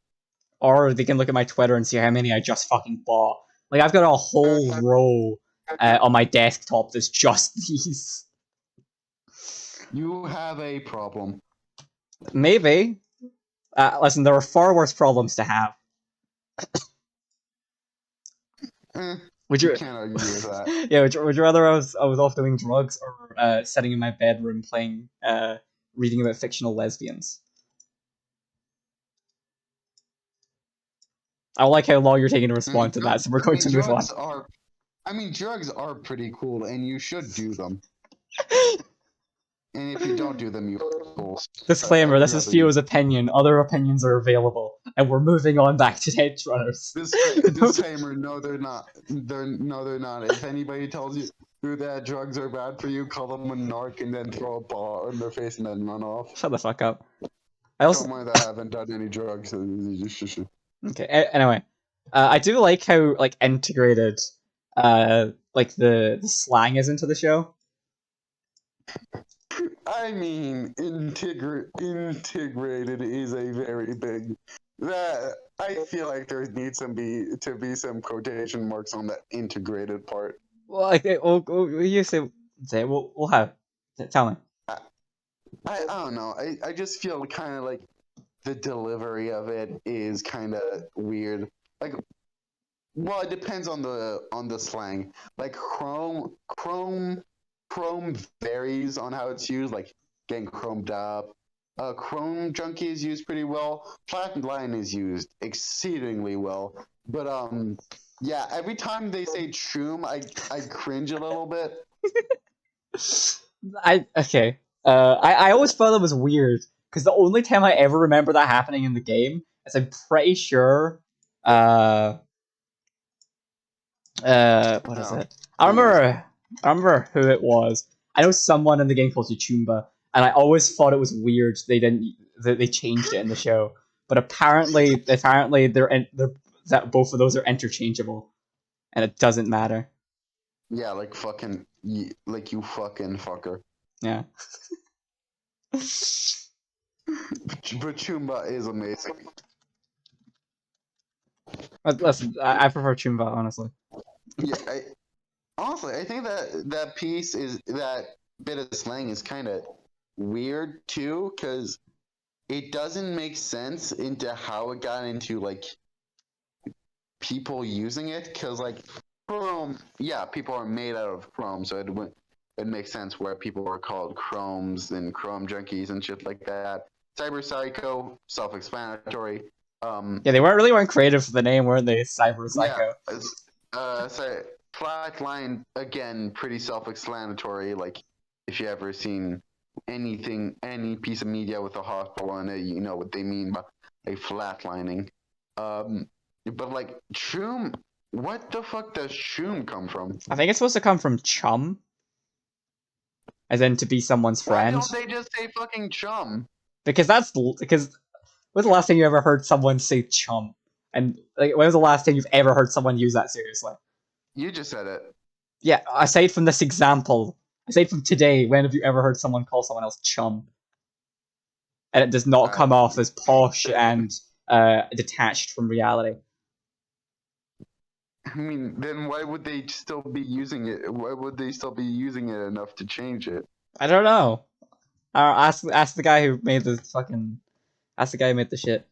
Or they can look at my Twitter and see how many I just fucking bought. Like I've got a whole row on my desktop that's just these. You have a problem. Maybe. Listen, there are far worse problems to have. Would you? Can't argue with that. Yeah. Would you rather I was off doing drugs or sitting in my bedroom playing reading about fictional lesbians? I like how long you're taking to respond to that, so we're going to move on. Drugs are pretty cool, and you should do them. And if you don't do them, you fools. Disclaimer: this is Theo's opinion. Other opinions are available, and we're moving on back to Edgerunners. Disclaimer: no, they're not. They're not. If anybody tells you that drugs are bad for you, call them a narc and then throw a ball in their face and then run off. Shut the fuck up. I also don't mind that I haven't done any drugs. Okay. Anyway, I do like how like integrated, like the slang is into the show. I mean, integrated is a very big. That I feel like there needs to be some quotation marks on that integrated part. Well, like, you say, we'll have. Tell me. I don't know. I just feel kind of like the delivery of it is kind of weird. Like, well, it depends on the slang. Like chrome varies on how it's used. Like getting chromed up. Chrome junkie is used pretty well. Flatline is used exceedingly well. But yeah, every time they say choom, I cringe a little bit. Okay. I always thought it was weird because the only time I ever remember that happening in the game is I'm pretty sure. What is it? I remember who it was. I know someone in the game called Chumba, and I always thought it was weird they changed it in the show. But apparently they're that both of those are interchangeable, and it doesn't matter. Yeah, like fucking, like you fucking fucker. Yeah. But Chumba is amazing. Listen, I prefer Chumba, honestly. Yeah, honestly, I think that piece is that bit of slang is kind of weird too, because it doesn't make sense into how it got into like people using it. Because like chrome, yeah, people are made out of chrome, so it makes sense where people are called chromes and chrome junkies and shit like that. Cyber Psycho, self-explanatory. Yeah, they weren't creative for the name, weren't they? Cyber Psycho. Yeah. So Flatline, again, pretty self-explanatory. Like, if you ever seen any piece of media with a hospital in it, you know what they mean by a flatlining. But like choom, what the fuck does choom come from? I think it's supposed to come from chum, as in to be someone's friend. Why don't they just say fucking chum? Because when's the last time you ever heard someone say chum? And like, when was the last time you've ever heard someone use that seriously? You just said it. Yeah, aside from this example, aside from today, when have you ever heard someone call someone else chum? And it does not come off as posh and detached from reality. I mean, then why would they still be using it? Why would they still be using it enough to change it? I don't know. Ask the guy who made the fucking. Ask the guy who made the shit.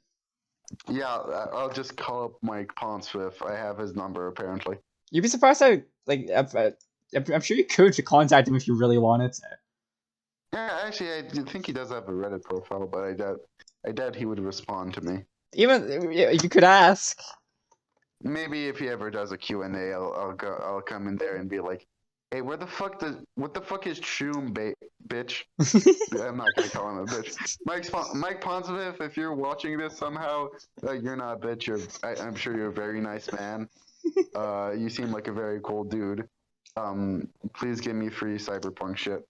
Yeah, I'll just call up Mike Ponsfifth. I have his number apparently. You'd be surprised how I'm sure you could contact him if you really wanted to. Yeah, actually, I think he does have a Reddit profile, but I doubt he would respond to me. Even if you could ask. Maybe if he ever does a Q&A, I'll come in there and be like, "Hey, what the fuck is choom, bitch?" I'm not gonna call him a bitch. Mike Ponsfifth, if you're watching this somehow, you're not a bitch. I'm sure you're a very nice man. You seem like a very cool dude. Please give me free Cyberpunk shit.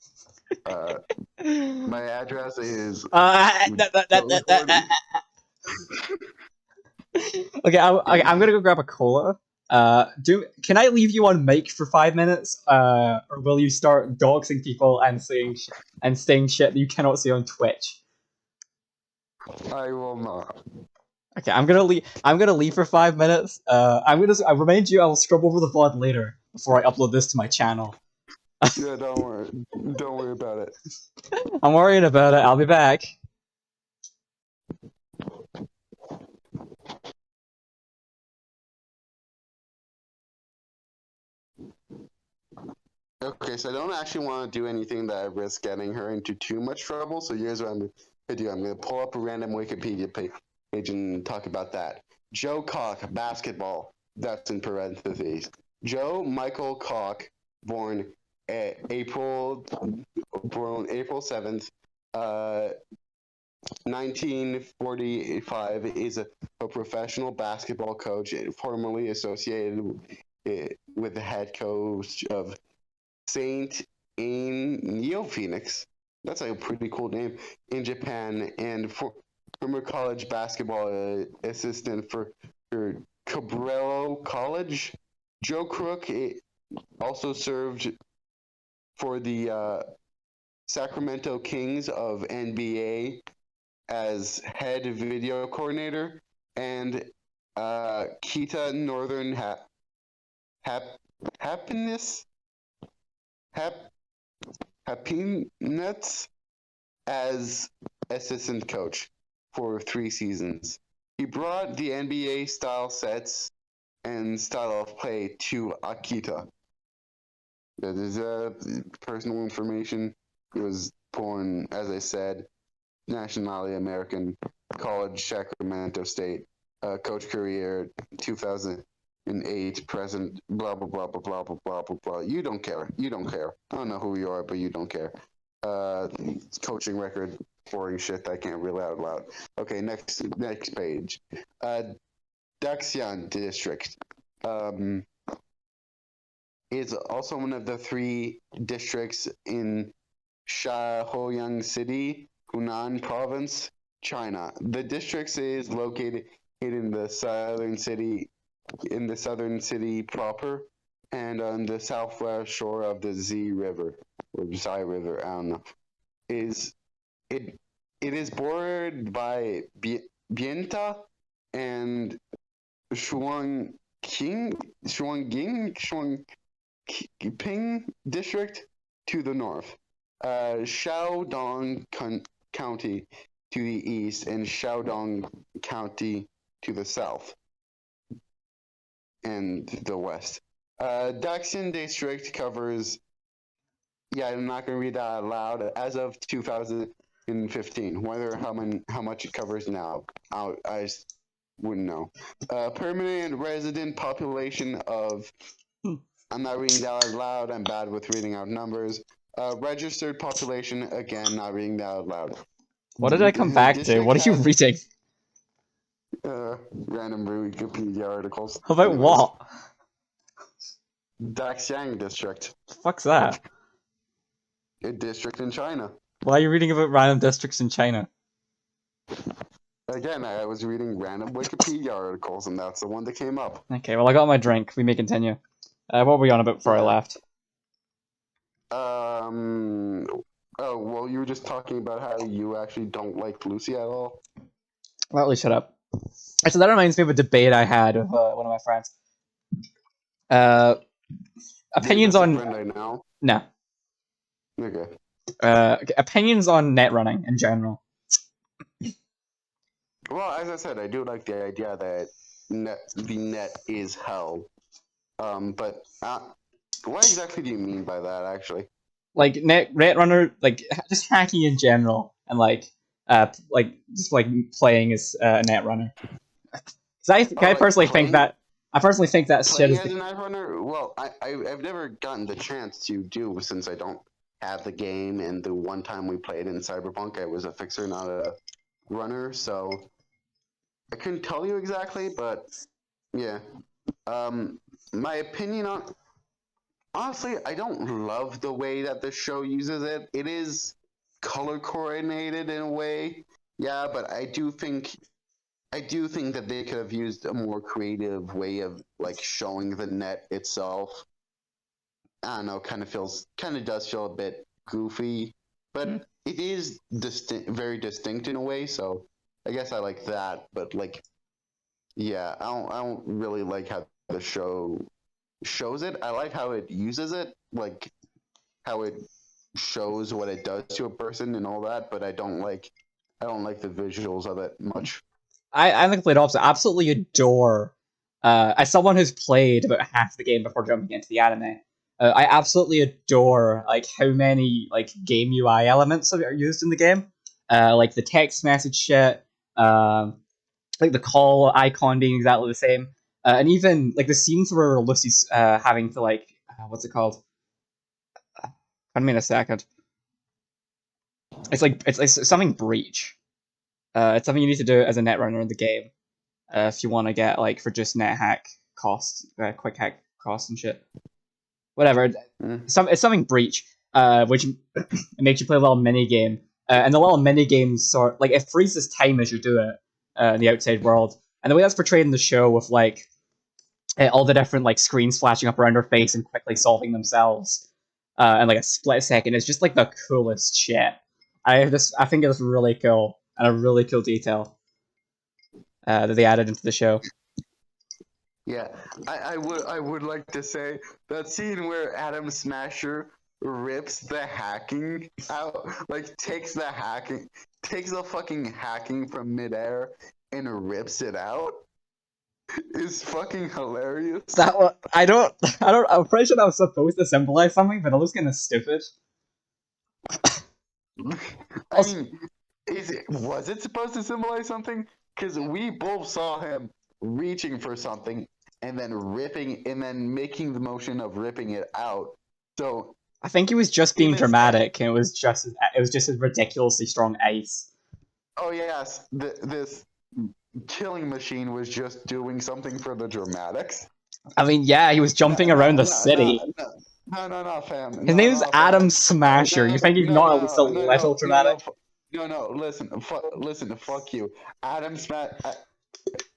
My address is. Okay, I'm gonna go grab a cola. Can I leave you on mic for 5 minutes? Or will you start doxing people and saying shit that you cannot see on Twitch? I will not. Okay, I'm gonna leave. I'm gonna leave for 5 minutes. I remind you. I will scrub over the VOD later before I upload this to my channel. Yeah, don't worry. Don't worry about it. I'm worrying about it. I'll be back. Okay, so I don't actually want to do anything that I risk getting her into too much trouble. So here's what I'm going to do. I'm going to pull up a random Wikipedia page and talk about that. Joe Koch, basketball. That's in parentheses. Joe Michael Koch, born April 7th, 1945, is a professional basketball coach, formerly associated with the head coach of Saint Neo Phoenix. That's a pretty cool name in Japan, and former college basketball assistant for Cabrillo College. Joe Crook also served for the Sacramento Kings of NBA as head video coordinator, and Kita Northern Happiness Hap- Happiness as assistant coach for 3 seasons. He brought the NBA style sets and style of play to Akita. That is personal information. He was born, as I said, nationality American, college Sacramento State, coach career 2008, present, blah blah blah blah blah blah blah blah blah. You don't care. You don't care. I don't know who you are, but you don't care. Coaching record, boring shit I can't read out loud. Okay, next page. Daxian District. Is also one of the 3 districts in Shaoyang City, Hunan Province, China. The district is located in the southern city proper, and on the southwest shore of the Z River or Zai River. I don't know. It is bordered by Bienta and Shuangqing, Shuangping district to the north, Shaodong County to the east, and Shaodong County to the south and the west. Daxian district covers. Yeah, I'm not going to read that out loud. As of 2015, whether how much it covers now, I wouldn't know. Permanent resident population of. I'm not reading that out loud. I'm bad with reading out numbers. Registered population, again, not reading that out loud. What did I come back to? What are you reading? Random Wikipedia articles. About Anyways, what? Daxiang District. The fuck's that? A district in China. Why are you reading about random districts in China? Again, I was reading random Wikipedia articles, and that's the one that came up. Okay, well I got my drink. We may continue. What were we on about before I left? Oh, well, you were just talking about how you actually don't like Lucy at all. Well, at least shut up. So that reminds me of a debate I had with one of my friends. Opinions on. Friend I know? No. Okay. Opinions on net running in general. Well, as I said, I do like the idea that the net is hell. But what exactly do you mean by that, actually? Like net runner, like just hacking in general, and like just like playing as a net runner. Because I personally think that playing shit as a net runner. Well, I've never gotten the chance to do, since I don't have the game, and the one time we played in Cyberpunk, I was a fixer, not a runner, so I couldn't tell you exactly, but yeah. My opinion on. Honestly, I don't love the way that the show uses it. It is color coordinated in a way, yeah, but I do think that they could have used a more creative way of like showing the net itself. I don't know, kind of does feel a bit goofy, but it is very distinct in a way. So I guess I like that. But like Yeah, I don't really like how the show shows it. I like how it uses it, like how it shows what it does to a person and all that, but I don't like the visuals of it much. I'm the complete opposite. I absolutely adore. As someone who's played about half the game before jumping into the anime, I absolutely adore like how many like game UI elements are used in the game. Like the text message shit, like the call icon being exactly the same, and even like the scenes where Lucy's having to like what's it called? I mean a second. It's something breach. It's something you need to do as a netrunner in the game if you want to get like for just net hack costs, quick hack costs and shit. Whatever. Mm. It's something breach, which makes you play a little mini game, and the little mini games sort like it freezes time as you do it in the outside world, and the way that's portrayed in the show with like all the different like screens flashing up around her face and quickly solving themselves, in like a split second is just like the coolest shit. I think it's really cool and a really cool detail that they added into the show. Yeah, I would like to say that scene where Adam Smasher rips the hacking out, like takes the fucking hacking from midair and rips it out, is fucking hilarious. That was, I don't. I'm pretty sure that was supposed to symbolize something, but it looks kind of stupid. I Also, mean, was it supposed to symbolize something? Because we both saw him reaching for something and then ripping and then making the motion of ripping it out. So I think he was just in being a sense, dramatic, and it was just a ridiculously strong ice. oh yes, this killing machine was just doing something for the dramatics. I mean, yeah, he was No, jumping no, around the no, no, city. no, no, fam. His No, name's no, fam. Adam Smasher. No, You think he's no, not at least a no, no, little no, no, dramatic? no, no. Listen. Fuck you, Adam Smash.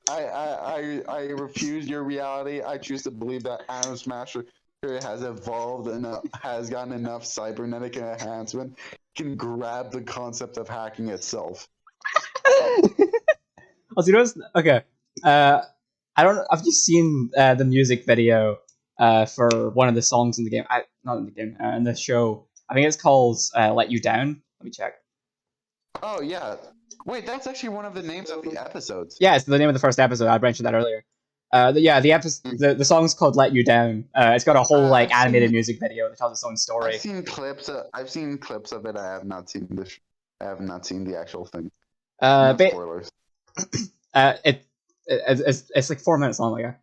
I refuse your reality. I choose to believe that Adam Smasher has evolved and has gotten enough cybernetic enhancement can grab the concept of hacking itself. Also, you know, okay. Uh, I don't. Have you seen the music video for one of the songs in the game? Not in the game. In the show. I think it's called "Let You Down." Let me check. Oh yeah. Wait, that's actually one of the names of the episodes. Yeah, it's the name of the first episode. I mentioned that earlier. The song's called "Let You Down." It's got a whole like I've animated seen music video that tells its own I've story. seen clips. I've seen clips of it. I have not seen the actual thing. Uh, No but, spoilers. it it's like 4 minutes long. Like,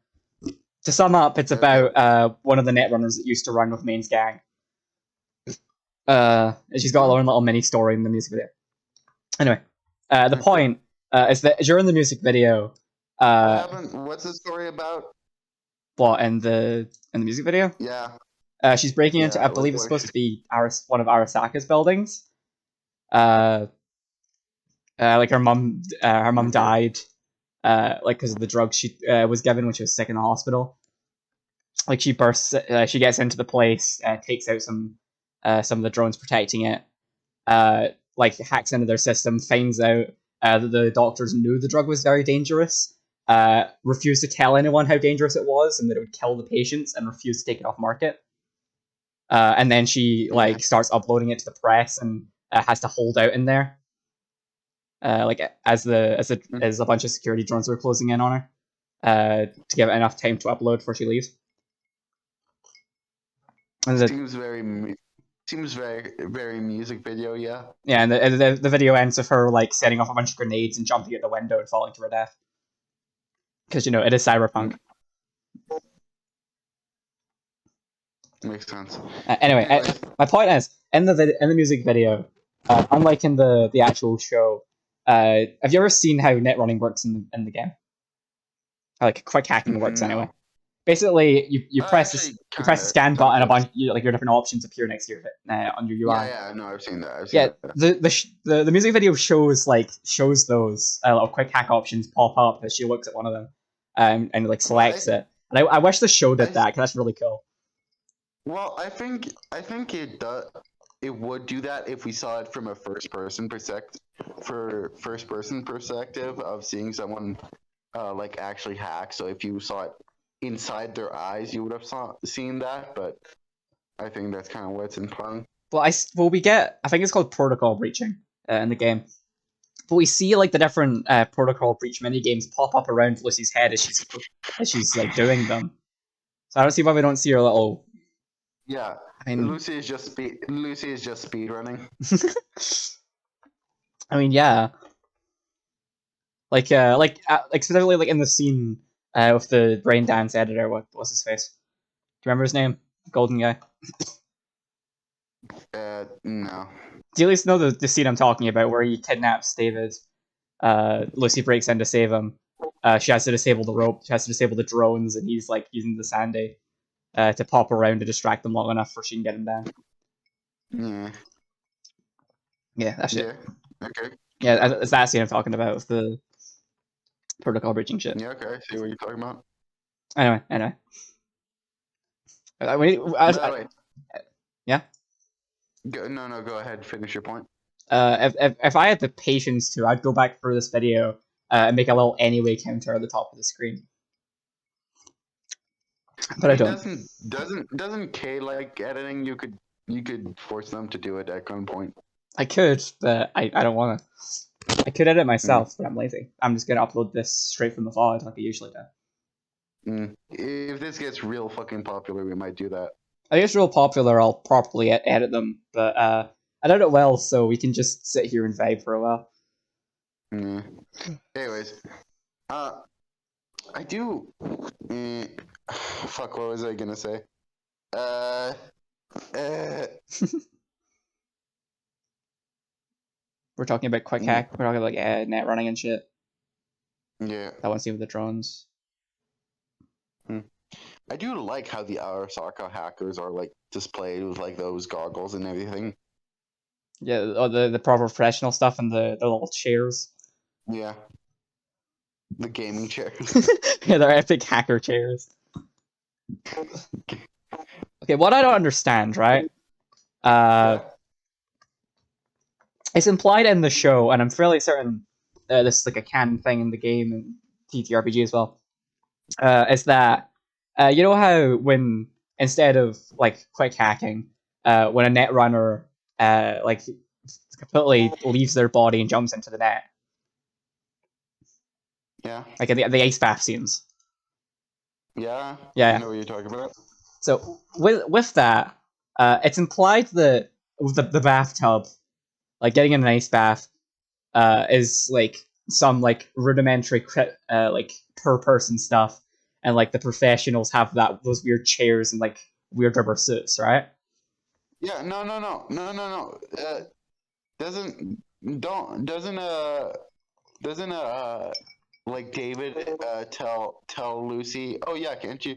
to sum up, it's Okay. about one of the netrunners that used to run with Main's gang. And she's got her own little mini story in the music video. Anyway, the Okay. point is that during the music video, What uh, happened? What's the story about? what in the music video, Yeah. she's breaking into, Yeah. I Like believe it's what? supposed to be one of Arasaka's buildings. Uh, like her mom Okay. died, like because of the drugs she was given when she was sick in the hospital. Like she gets into the place, takes out some of the drones protecting it, like hacks into their system, finds out that the doctors knew the drug was very dangerous, refused to tell anyone how dangerous it was and that it would kill the patients, and refused to take it off market. And then she Okay. like starts uploading it to the press and has to hold out in there, like as a bunch of security drones were closing in on her, to give it enough time to upload before she leaves. And Seems very music video. Yeah. the video ends with her like setting off a bunch of grenades and jumping out the window and falling to her death because it is cyberpunk. Mm, makes sense. Anyway, Anyways. my point is in the music video, unlike in the actual show, have you ever seen how net running works in the game? How, like quick hacking works No. anyway. Basically, Actually, you kind press the of. scan Kind button, of. like your different options appear next to your on your Yeah. UI. Yeah. No, I've seen that. I've seen Yeah, that. the music video shows those little quick hack options pop up as she looks at one of them, and like Well, selects it. And I wish the show did I that because that's really cool. Well, I think it does. It would do that if we saw it from a first person perspective, of seeing someone like actually hack. So if you saw it inside their eyes, you would have seen that. But I think that's kind of what's implying. Well, we get, I think it's called protocol breaching in the game. But we see like the different protocol breach mini games pop up around Lucy's head as she's like doing them. So I don't see why we don't see her little. Yeah, I mean, Lucy is just speed running. I mean, yeah, like specifically like in the scene with the brain dance editor. What's his face? Do you remember his name? The golden guy. No. Do you at least know the scene I'm talking about where he kidnaps David? Lucy breaks in to save him. She has to disable the rope. She has to disable the drones, and he's like using the Sandy to pop around to distract them long enough for she can get him down. Yeah. Yeah, that's it. Yeah. Okay. Yeah, it's that scene I'm talking about with the protocol breaching shit. Yeah. Okay. I see what you're talking about. Anyway. Wait. Yeah. No. Go ahead. Finish your point. If I had the patience to, I'd go back through this video and make a little anyway counter at the top of the screen. But I don't. Doesn't K like editing? You could force them to do it at one point. I could, but I don't want to. I could edit myself, but I'm lazy. I'm just gonna upload this straight from the VOD like I usually do. If this gets real fucking popular, we might do that. I think it's real popular. I'll properly edit them, but I don't know it well, so we can just sit here and vibe for a while. Anyways, I do. Fuck, what was I gonna say? We're talking about quick hack. We're talking about net running and shit. Yeah. That one scene with the drones. I do like how the Arasaka hackers are like displayed with like those goggles and everything. Yeah, the proper professional stuff and the little chairs. Yeah. The gaming chairs. Yeah, they're epic hacker chairs. Okay, what I don't understand, right? It's implied in the show, and I'm fairly certain this is like a canon thing in the game and TTRPG as well. Is that you know how when instead of like quick hacking, when a net runner like completely leaves their body and jumps into the net. Yeah. Like in the ice bath scenes. Yeah. Yeah. I know what you're talking about. So with that, it's implied that with the bathtub, like getting in an ice bath, is like some like rudimentary like per person stuff, and like the professionals have those weird chairs and like weird rubber suits, right? Yeah. No. Doesn't like David tell Lucy, oh yeah, can't you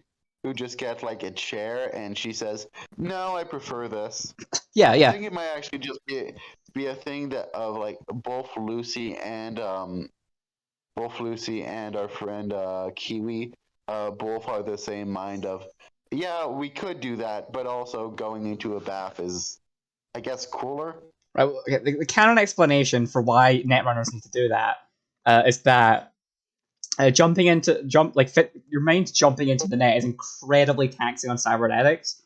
just get like a chair? And she says, no, I prefer this. Yeah. I think it might actually just be a thing that of like both Lucy and our friend Kiwi both are the same mind of, yeah, we could do that, but also going into a bath is, I guess, cooler. Right. Okay, the canon explanation for why netrunners need to do that is that your mind jumping into the net is incredibly taxing on cybernetics.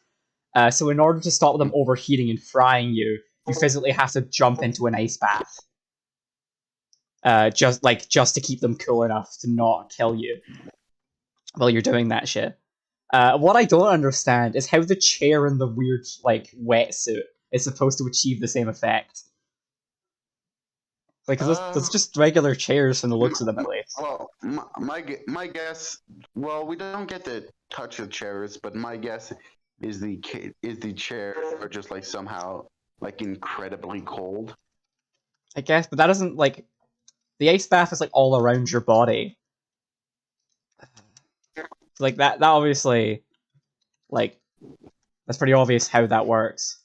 So in order to stop them overheating and frying you, you physically have to jump into an ice bath. Just to keep them cool enough to not kill you while you're doing that shit. What I don't understand is how the chair in the weird like wetsuit is supposed to achieve the same effect. Like, that's just regular chairs from the looks of them, at least. Well, my guess. Well, we don't get to touch the chairs, but my guess is the chair are just like somehow like incredibly cold. I guess, but that doesn't like the ice bath is like all around your body. So, like that obviously, like, that's pretty obvious how that works.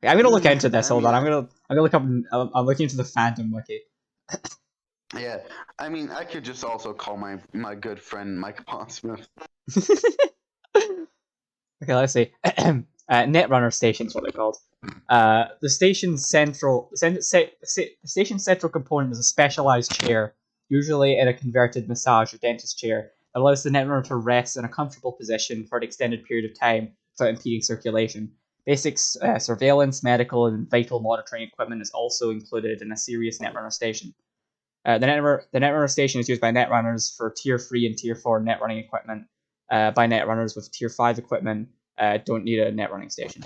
Okay, I'm gonna look into this. Hold on, I'm gonna look up. I'm looking into the fandom wiki. Yeah, I mean, I could just also call my good friend Mike Pondsmith. Okay, let's see. Netrunner stations, what they're called. The station's central component is a specialized chair usually in a converted massage or dentist chair, that allows the netrunner to rest in a comfortable position for an extended period of time without impeding circulation. Basic surveillance, medical, and vital monitoring equipment is also included in a serious netrunner station. The netrunner station is used by netrunners for Tier 3 and Tier 4 netrunning equipment. By netrunners with Tier 5 equipment don't need a netrunning station.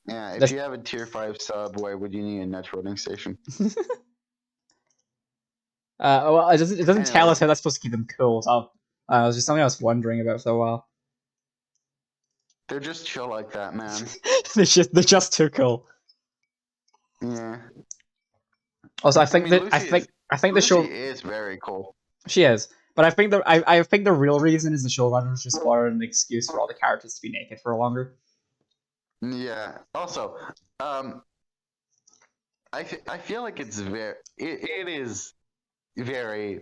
Yeah, if you have a Tier 5 sub, why would you need a net running station? Well, it doesn't Anyway. tell us how that's supposed to keep them cool. So it was just something I was wondering about for a while. They're just chill like that, man. they're just too cool. Yeah. Also, I think Lucy the show is very cool. She is, but I think the real reason is the showrunners just wanted an excuse for all the characters to be naked for longer. Yeah. Also, I feel like it is very,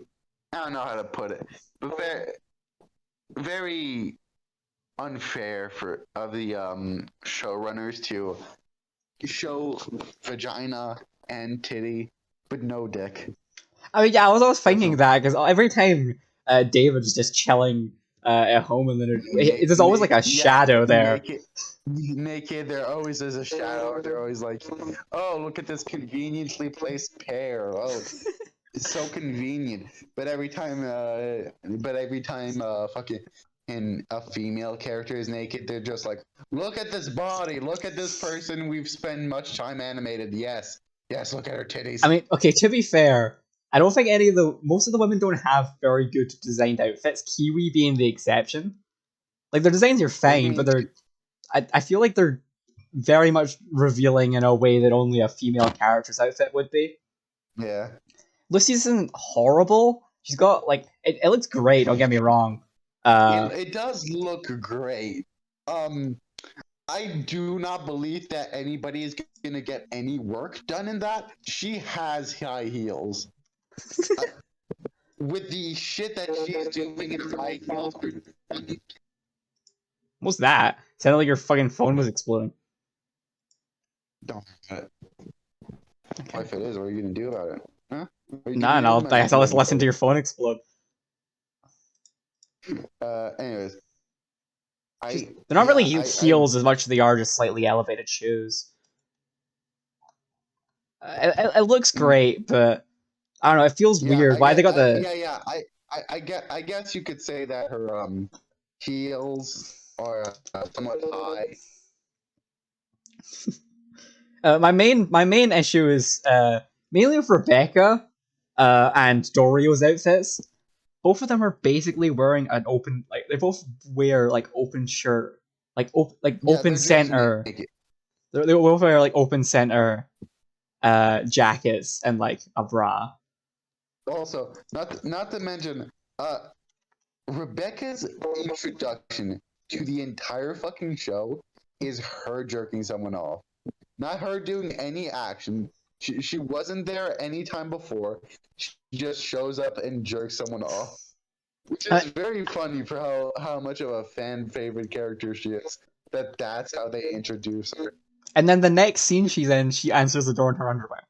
I don't know how to put it, but very unfair of the showrunners to show vagina and titty but no dick. I mean, yeah, I was always thinking that because every time David's just chilling at home, and then there's always like a shadow there. Naked, there always is a shadow. They're always like, "Oh, look at this conveniently placed pair. Oh, it's so convenient." But every time, fucking, and a female character is naked, they're just like, "Look at this body. Look at this person. We've spent much time animated. Yes, look at her titties." I mean, okay, to be fair, I don't think most of the women don't have very good designed outfits. Kiwi being the exception. Like their designs are fine, but I feel like they're very much revealing in a way that only a female character's outfit would be. Yeah. Lucy's isn't horrible. She's got like it looks great. Don't get me wrong. It does look great. I do not believe that anybody is gonna get any work done in that. She has high heels. With the shit that she's doing in high heels. What's that? Sounded like your fucking phone was exploding. Don't have it. Okay. If it is, what are you gonna do about it? Huh? Nah, no, I guess I'll just listen to your phone explode. Anyways. They're not really heels as much as they are just slightly elevated shoes. It looks great, but I don't know. It feels weird. Why they got the? I guess you could say that her heels are somewhat high. My main issue is mainly with Rebecca and Dorio's outfits. Both of them are basically wearing an open, like they both wear like open shirt, open center. They both wear like open center jackets and like a bra. Also, not to mention, Rebecca's introduction to the entire fucking show is her jerking someone off, not her doing any action. She wasn't there any time before. She just shows up and jerks someone off, which is very funny for how much of a fan favorite character she is. That's how they introduce her. And then the next scene she's in, she answers the door in her underwear.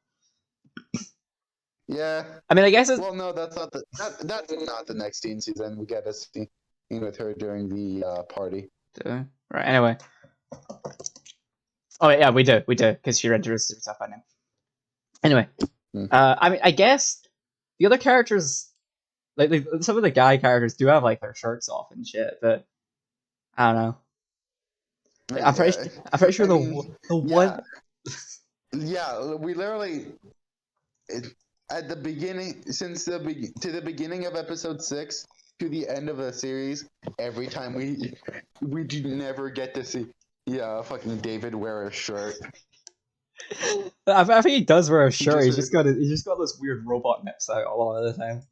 Yeah. I mean, I guess it's... Well, no, that's not the next scene she's in. We get a scene with her during the party. Right. Anyway. Oh yeah, we do, because she introduces herself by name. Anyway, I mean, I guess the other characters, like some of the guy characters, do have like their shirts off and shit, but I don't know. I'm pretty sure the one. Yeah, we literally at the beginning, to the beginning of episode 6 to the end of the series, every time we do never get to see fucking David wear a shirt. I think he does wear a shirt. He's just got those weird robot nips out a lot of the time.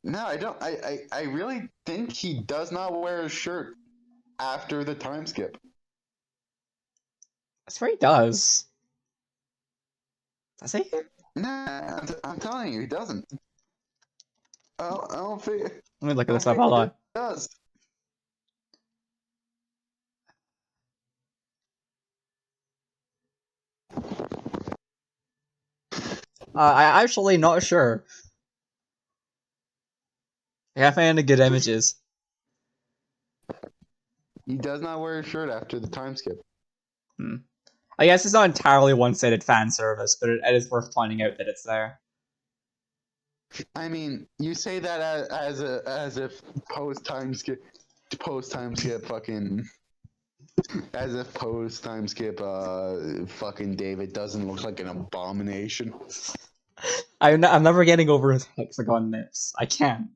No, I don't. I really think he does not wear a shirt after the time skip. I swear he does. Does he? Nah, I'm telling you, he doesn't. I don't think. Let me look at this up. Hold on. He does. I actually not sure. I can't find any good images. He does not wear a shirt after the time skip. I guess it's not entirely one-sided fan service, but it is worth pointing out that it's there. I mean, you say that as if post time skip fucking as if post time skip fucking David doesn't look like an abomination. I'm never getting over his hexagon nips. I can't.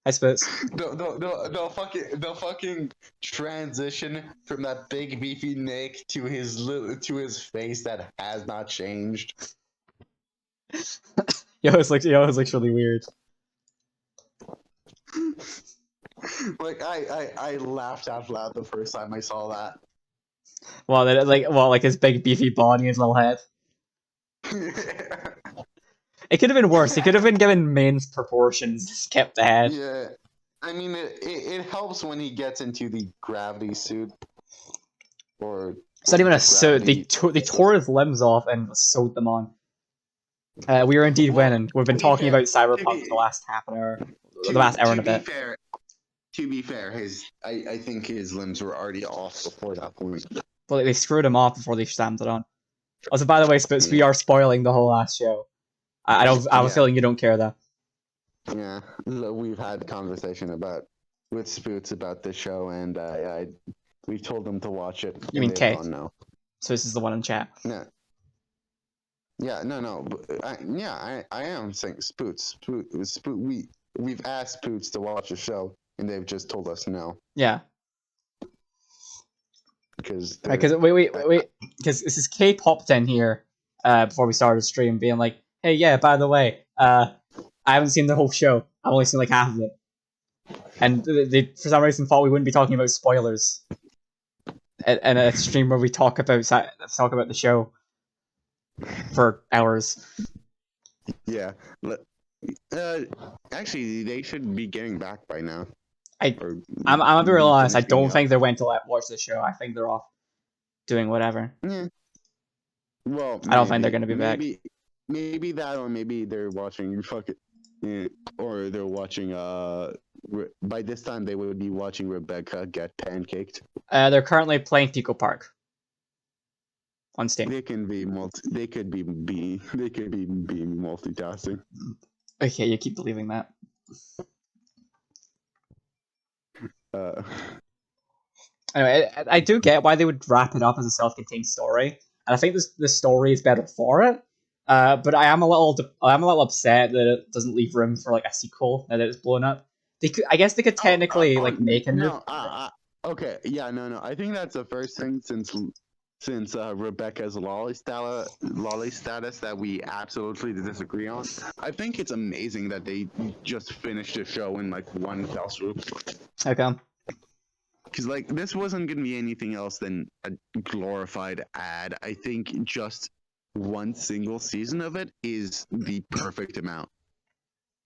I suppose. The fucking transition from that big beefy neck to his face that has not changed. It looks really weird. Like I laughed out loud the first time I saw that. Like his big beefy body, his little head. It could have been worse. He could have been given main proportions, kept the head. Yeah, I mean it helps when he gets into the gravity suit. Or It's not even a suit. They tore his limbs off and sewed them on. We are indeed winning. We've been talking about Cyberpunk for the last half an hour, the last hour and a bit. To be fair, I think his limbs were already off before that point. Well, they screwed him off before they stamped it on. Also, by the way, Spoots, we are spoiling the whole last show. I have a feeling you don't care though. Yeah, we've had a conversation with Spoots about this show, and we've told them to watch it. You mean Kate? No. So this is the one in chat. No. Yeah, no. I am saying Spoots. We've asked Spoots to watch the show, and they've just told us no. Yeah. Because wait, because this is K popped in here before we started the stream, being like, "Hey, yeah, by the way, I haven't seen the whole show. I've only seen like half of it." And they for some reason thought we wouldn't be talking about spoilers in a stream where we talk about the show for hours. Yeah. Actually, they should be getting back by now. I'm gonna be real honest. I don't think they're went to watch the show. I think they're off doing whatever. Yeah. Well, I don't think they're gonna be back. Maybe that, or maybe they're watching or they're watching. By this time, they would be watching Rebecca get pancaked. They're currently playing Tico Park on Steam. They could be multitasking. Okay, you keep believing that. Anyway, I do get why they would wrap it up as a self-contained story, and I think the story is better for it. But I am a little upset that it doesn't leave room for like a sequel now that it's blown up. I guess they could technically make a new. Okay, yeah, no. I think that's the first thing since Rebecca's lolly status that we absolutely disagree on. I think it's amazing that they just finished the show in like one fell swoop. Okay. Because like this wasn't gonna be anything else than a glorified ad. I think just one single season of it is the perfect amount,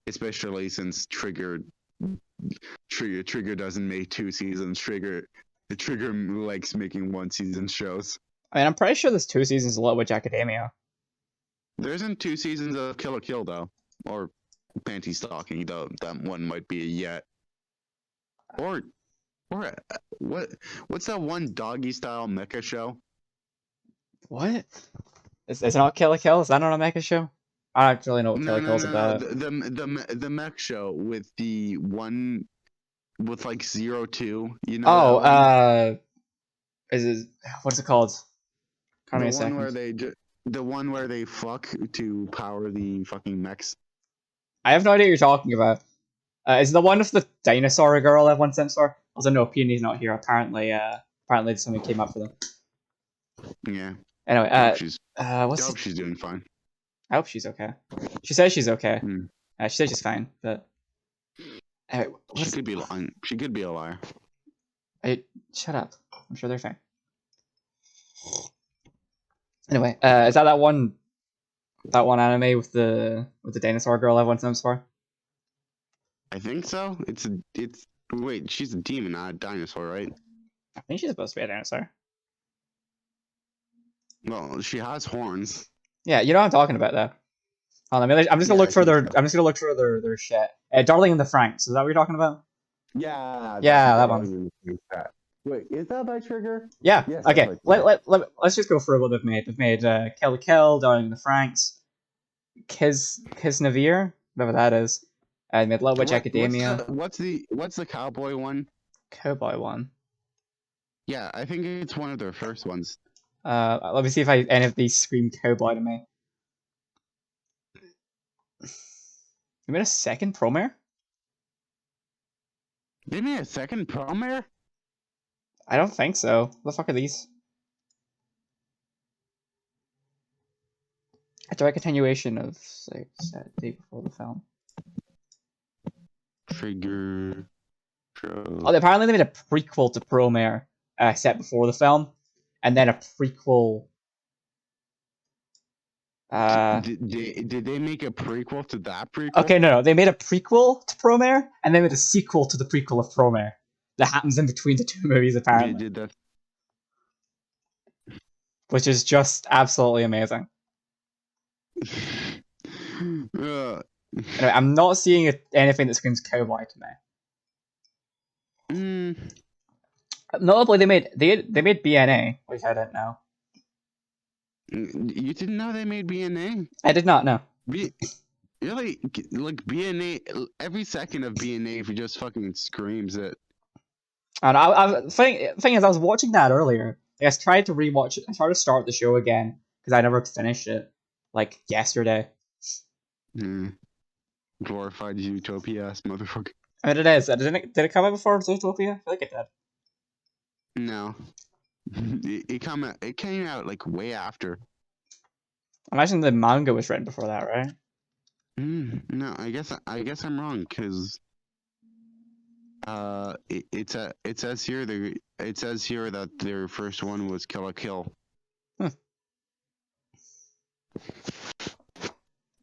especially since Trigger doesn't make 2 seasons. Trigger likes making 1 season shows. I mean, I'm pretty sure there's 2 seasons of Little Witch Academia. There isn't 2 seasons of Kill la Kill though, or Panty Stalking though. That one might be yet. Or what's that one doggy style mecha show? What? Is it not Kill la Kill? Is that not a mecha show? I don't really know what Kill la Kill is about. The mech show with the one with like 02. You know? Oh, is it what's it called? The one where they fuck to power the fucking mechs. I have no idea what you're talking about. Is it the one with the dinosaur girl everyone sent for? Also, no, Peony's not here. Apparently something came up for them. Yeah. Anyway, I hope she's doing fine. I hope she's okay. She says she's okay. Mm. She says she's fine, but anyway, she could be lying. She could be a liar. Shut up. I'm sure they're fine. Anyway, is that one anime with the dinosaur girl everyone sends for? I think so. Wait, she's a demon, not a dinosaur, right? I think she's supposed to be a dinosaur. Well, she has horns. Yeah, you know what I'm talking about, though. Hold on, I'm just gonna Yeah, look I for think their. so. I'm just gonna look for their shit. Darling in the Franks. Is that what you're talking about? Yeah, Yeah, that one. Darling in the That. Wait, is that by Trigger? Yeah. Yes, that's Okay. by Trigger. Let's just go through what they've made. They've made Kill la Kill, Darling in the Franks, Kisnavir, whatever that is. They made Little Witch Academia, What's the cowboy one? Cowboy one. Yeah, I think it's one of their first ones. Let me see if any of these scream cowboy to me. You made a second Promare? They made a second Promare? I don't think so. What the fuck are these? A direct continuation of set day before the film. Trigger. Oh, apparently they made a prequel to Promare set before the film, and then a prequel. Did they make a prequel to that prequel? Okay, no. They made a prequel to Promare, and then made a sequel to the prequel of Promare. That happens in between the two movies, apparently. They did that. Which is just absolutely amazing. Anyway, I'm not seeing anything that screams cowboy to me. Notably, they made BNA, which I didn't know. You didn't know they made BNA? I did not know. Really, like BNA, every second of BNA just fucking screams it. And thing is, I was watching that earlier. I tried to rewatch it. I tried to start the show again because I never finished it, like yesterday. Glorified Utopia ass motherfucker. I mean, it is. Did it come out before Zootopia? I feel like it did. No, it came out like way after. Imagine the manga was written before that, right? No, I guess I'm wrong because it says here that their first one was Kill la Kill.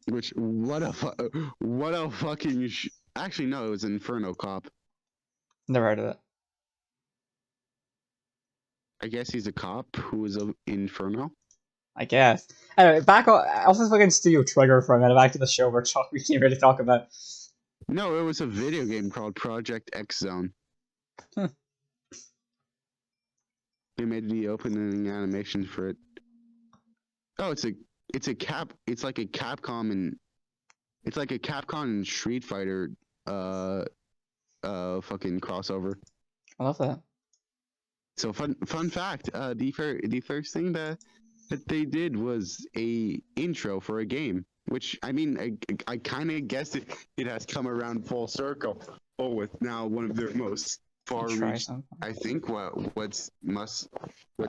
Which what a fucking actually no, it was Inferno Cop. Never heard of it. I guess he's a cop who is an Inferno. I guess. Anyway, back off this fucking Studio Trigger for a minute. Back to the show we can't really talk about. No, it was a video game called Project X Zone. They made the opening animation for it. Oh, it's like a Capcom and Street Fighter fucking crossover. I love that. So fun fact, the first thing that they did was a intro for a game, which I mean I kind of guess it has come around full circle. Oh, with now one of their most far-reaching. I think what's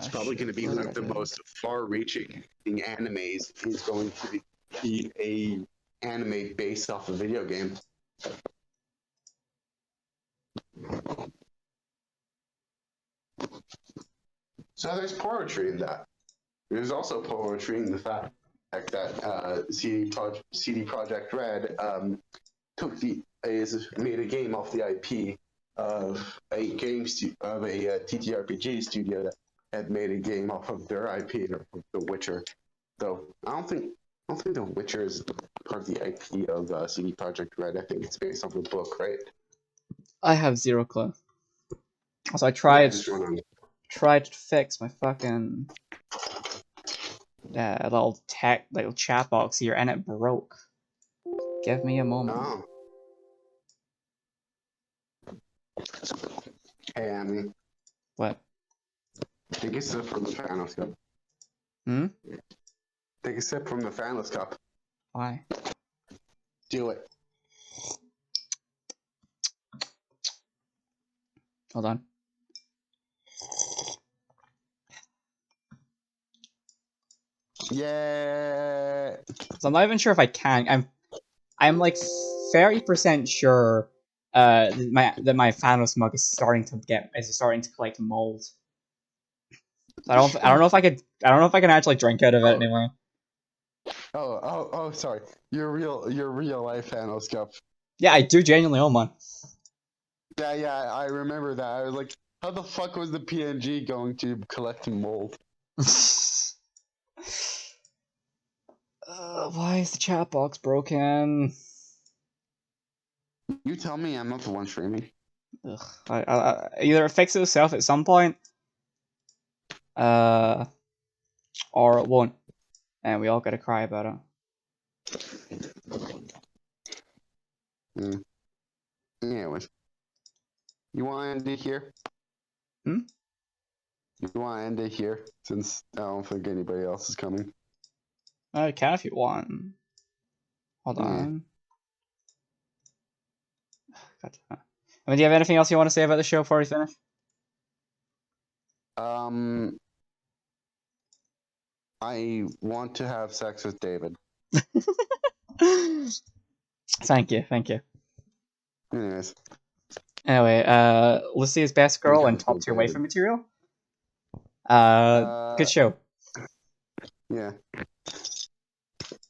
probably going to be one of the most far-reaching animes is going to be a anime based off a video game. So there's poetry in that. There's also poetry in the fact that CD Projekt Red made a game off the IP of a TTRPG studio that had made a game off of their IP, The Witcher. So I don't think The Witcher is part of the IP of CD Projekt Red. I think it's based off a book, right? I have zero clue. So I tried to fix my fucking little chat box here, and it broke. Give me a moment. Oh. Hey, Amy. What? Take a sip from the Thanos cup. Take a sip from the Thanos cup. Why? Do it. Hold on. Yeah. So I'm not even sure if I can. I'm like 30% sure that my Thanos mug is starting to collect mold. So I don't know if I can actually drink out of it anymore. Oh, sorry. Your real life Thanos cup. Yeah, I do genuinely own one. Yeah, I remember that. I was like, how the fuck was the PNG going to collect mold? Why is the chat box broken? You tell me. I'm not the one streaming. Ugh. Either it fixes itself at some point, or it won't, and we all gotta cry about it. Anyways, you want to end it here? Hmm? You want to end it here since I don't think anybody else is coming. I can if you want. Hold Yeah. on. God. I mean, do you have anything else you want to say about the show before we finish? I want to have sex with David. Thank you, thank you. Anyways. Anyway, Lucy's best girl and top tier waifu material. Good show. Yeah.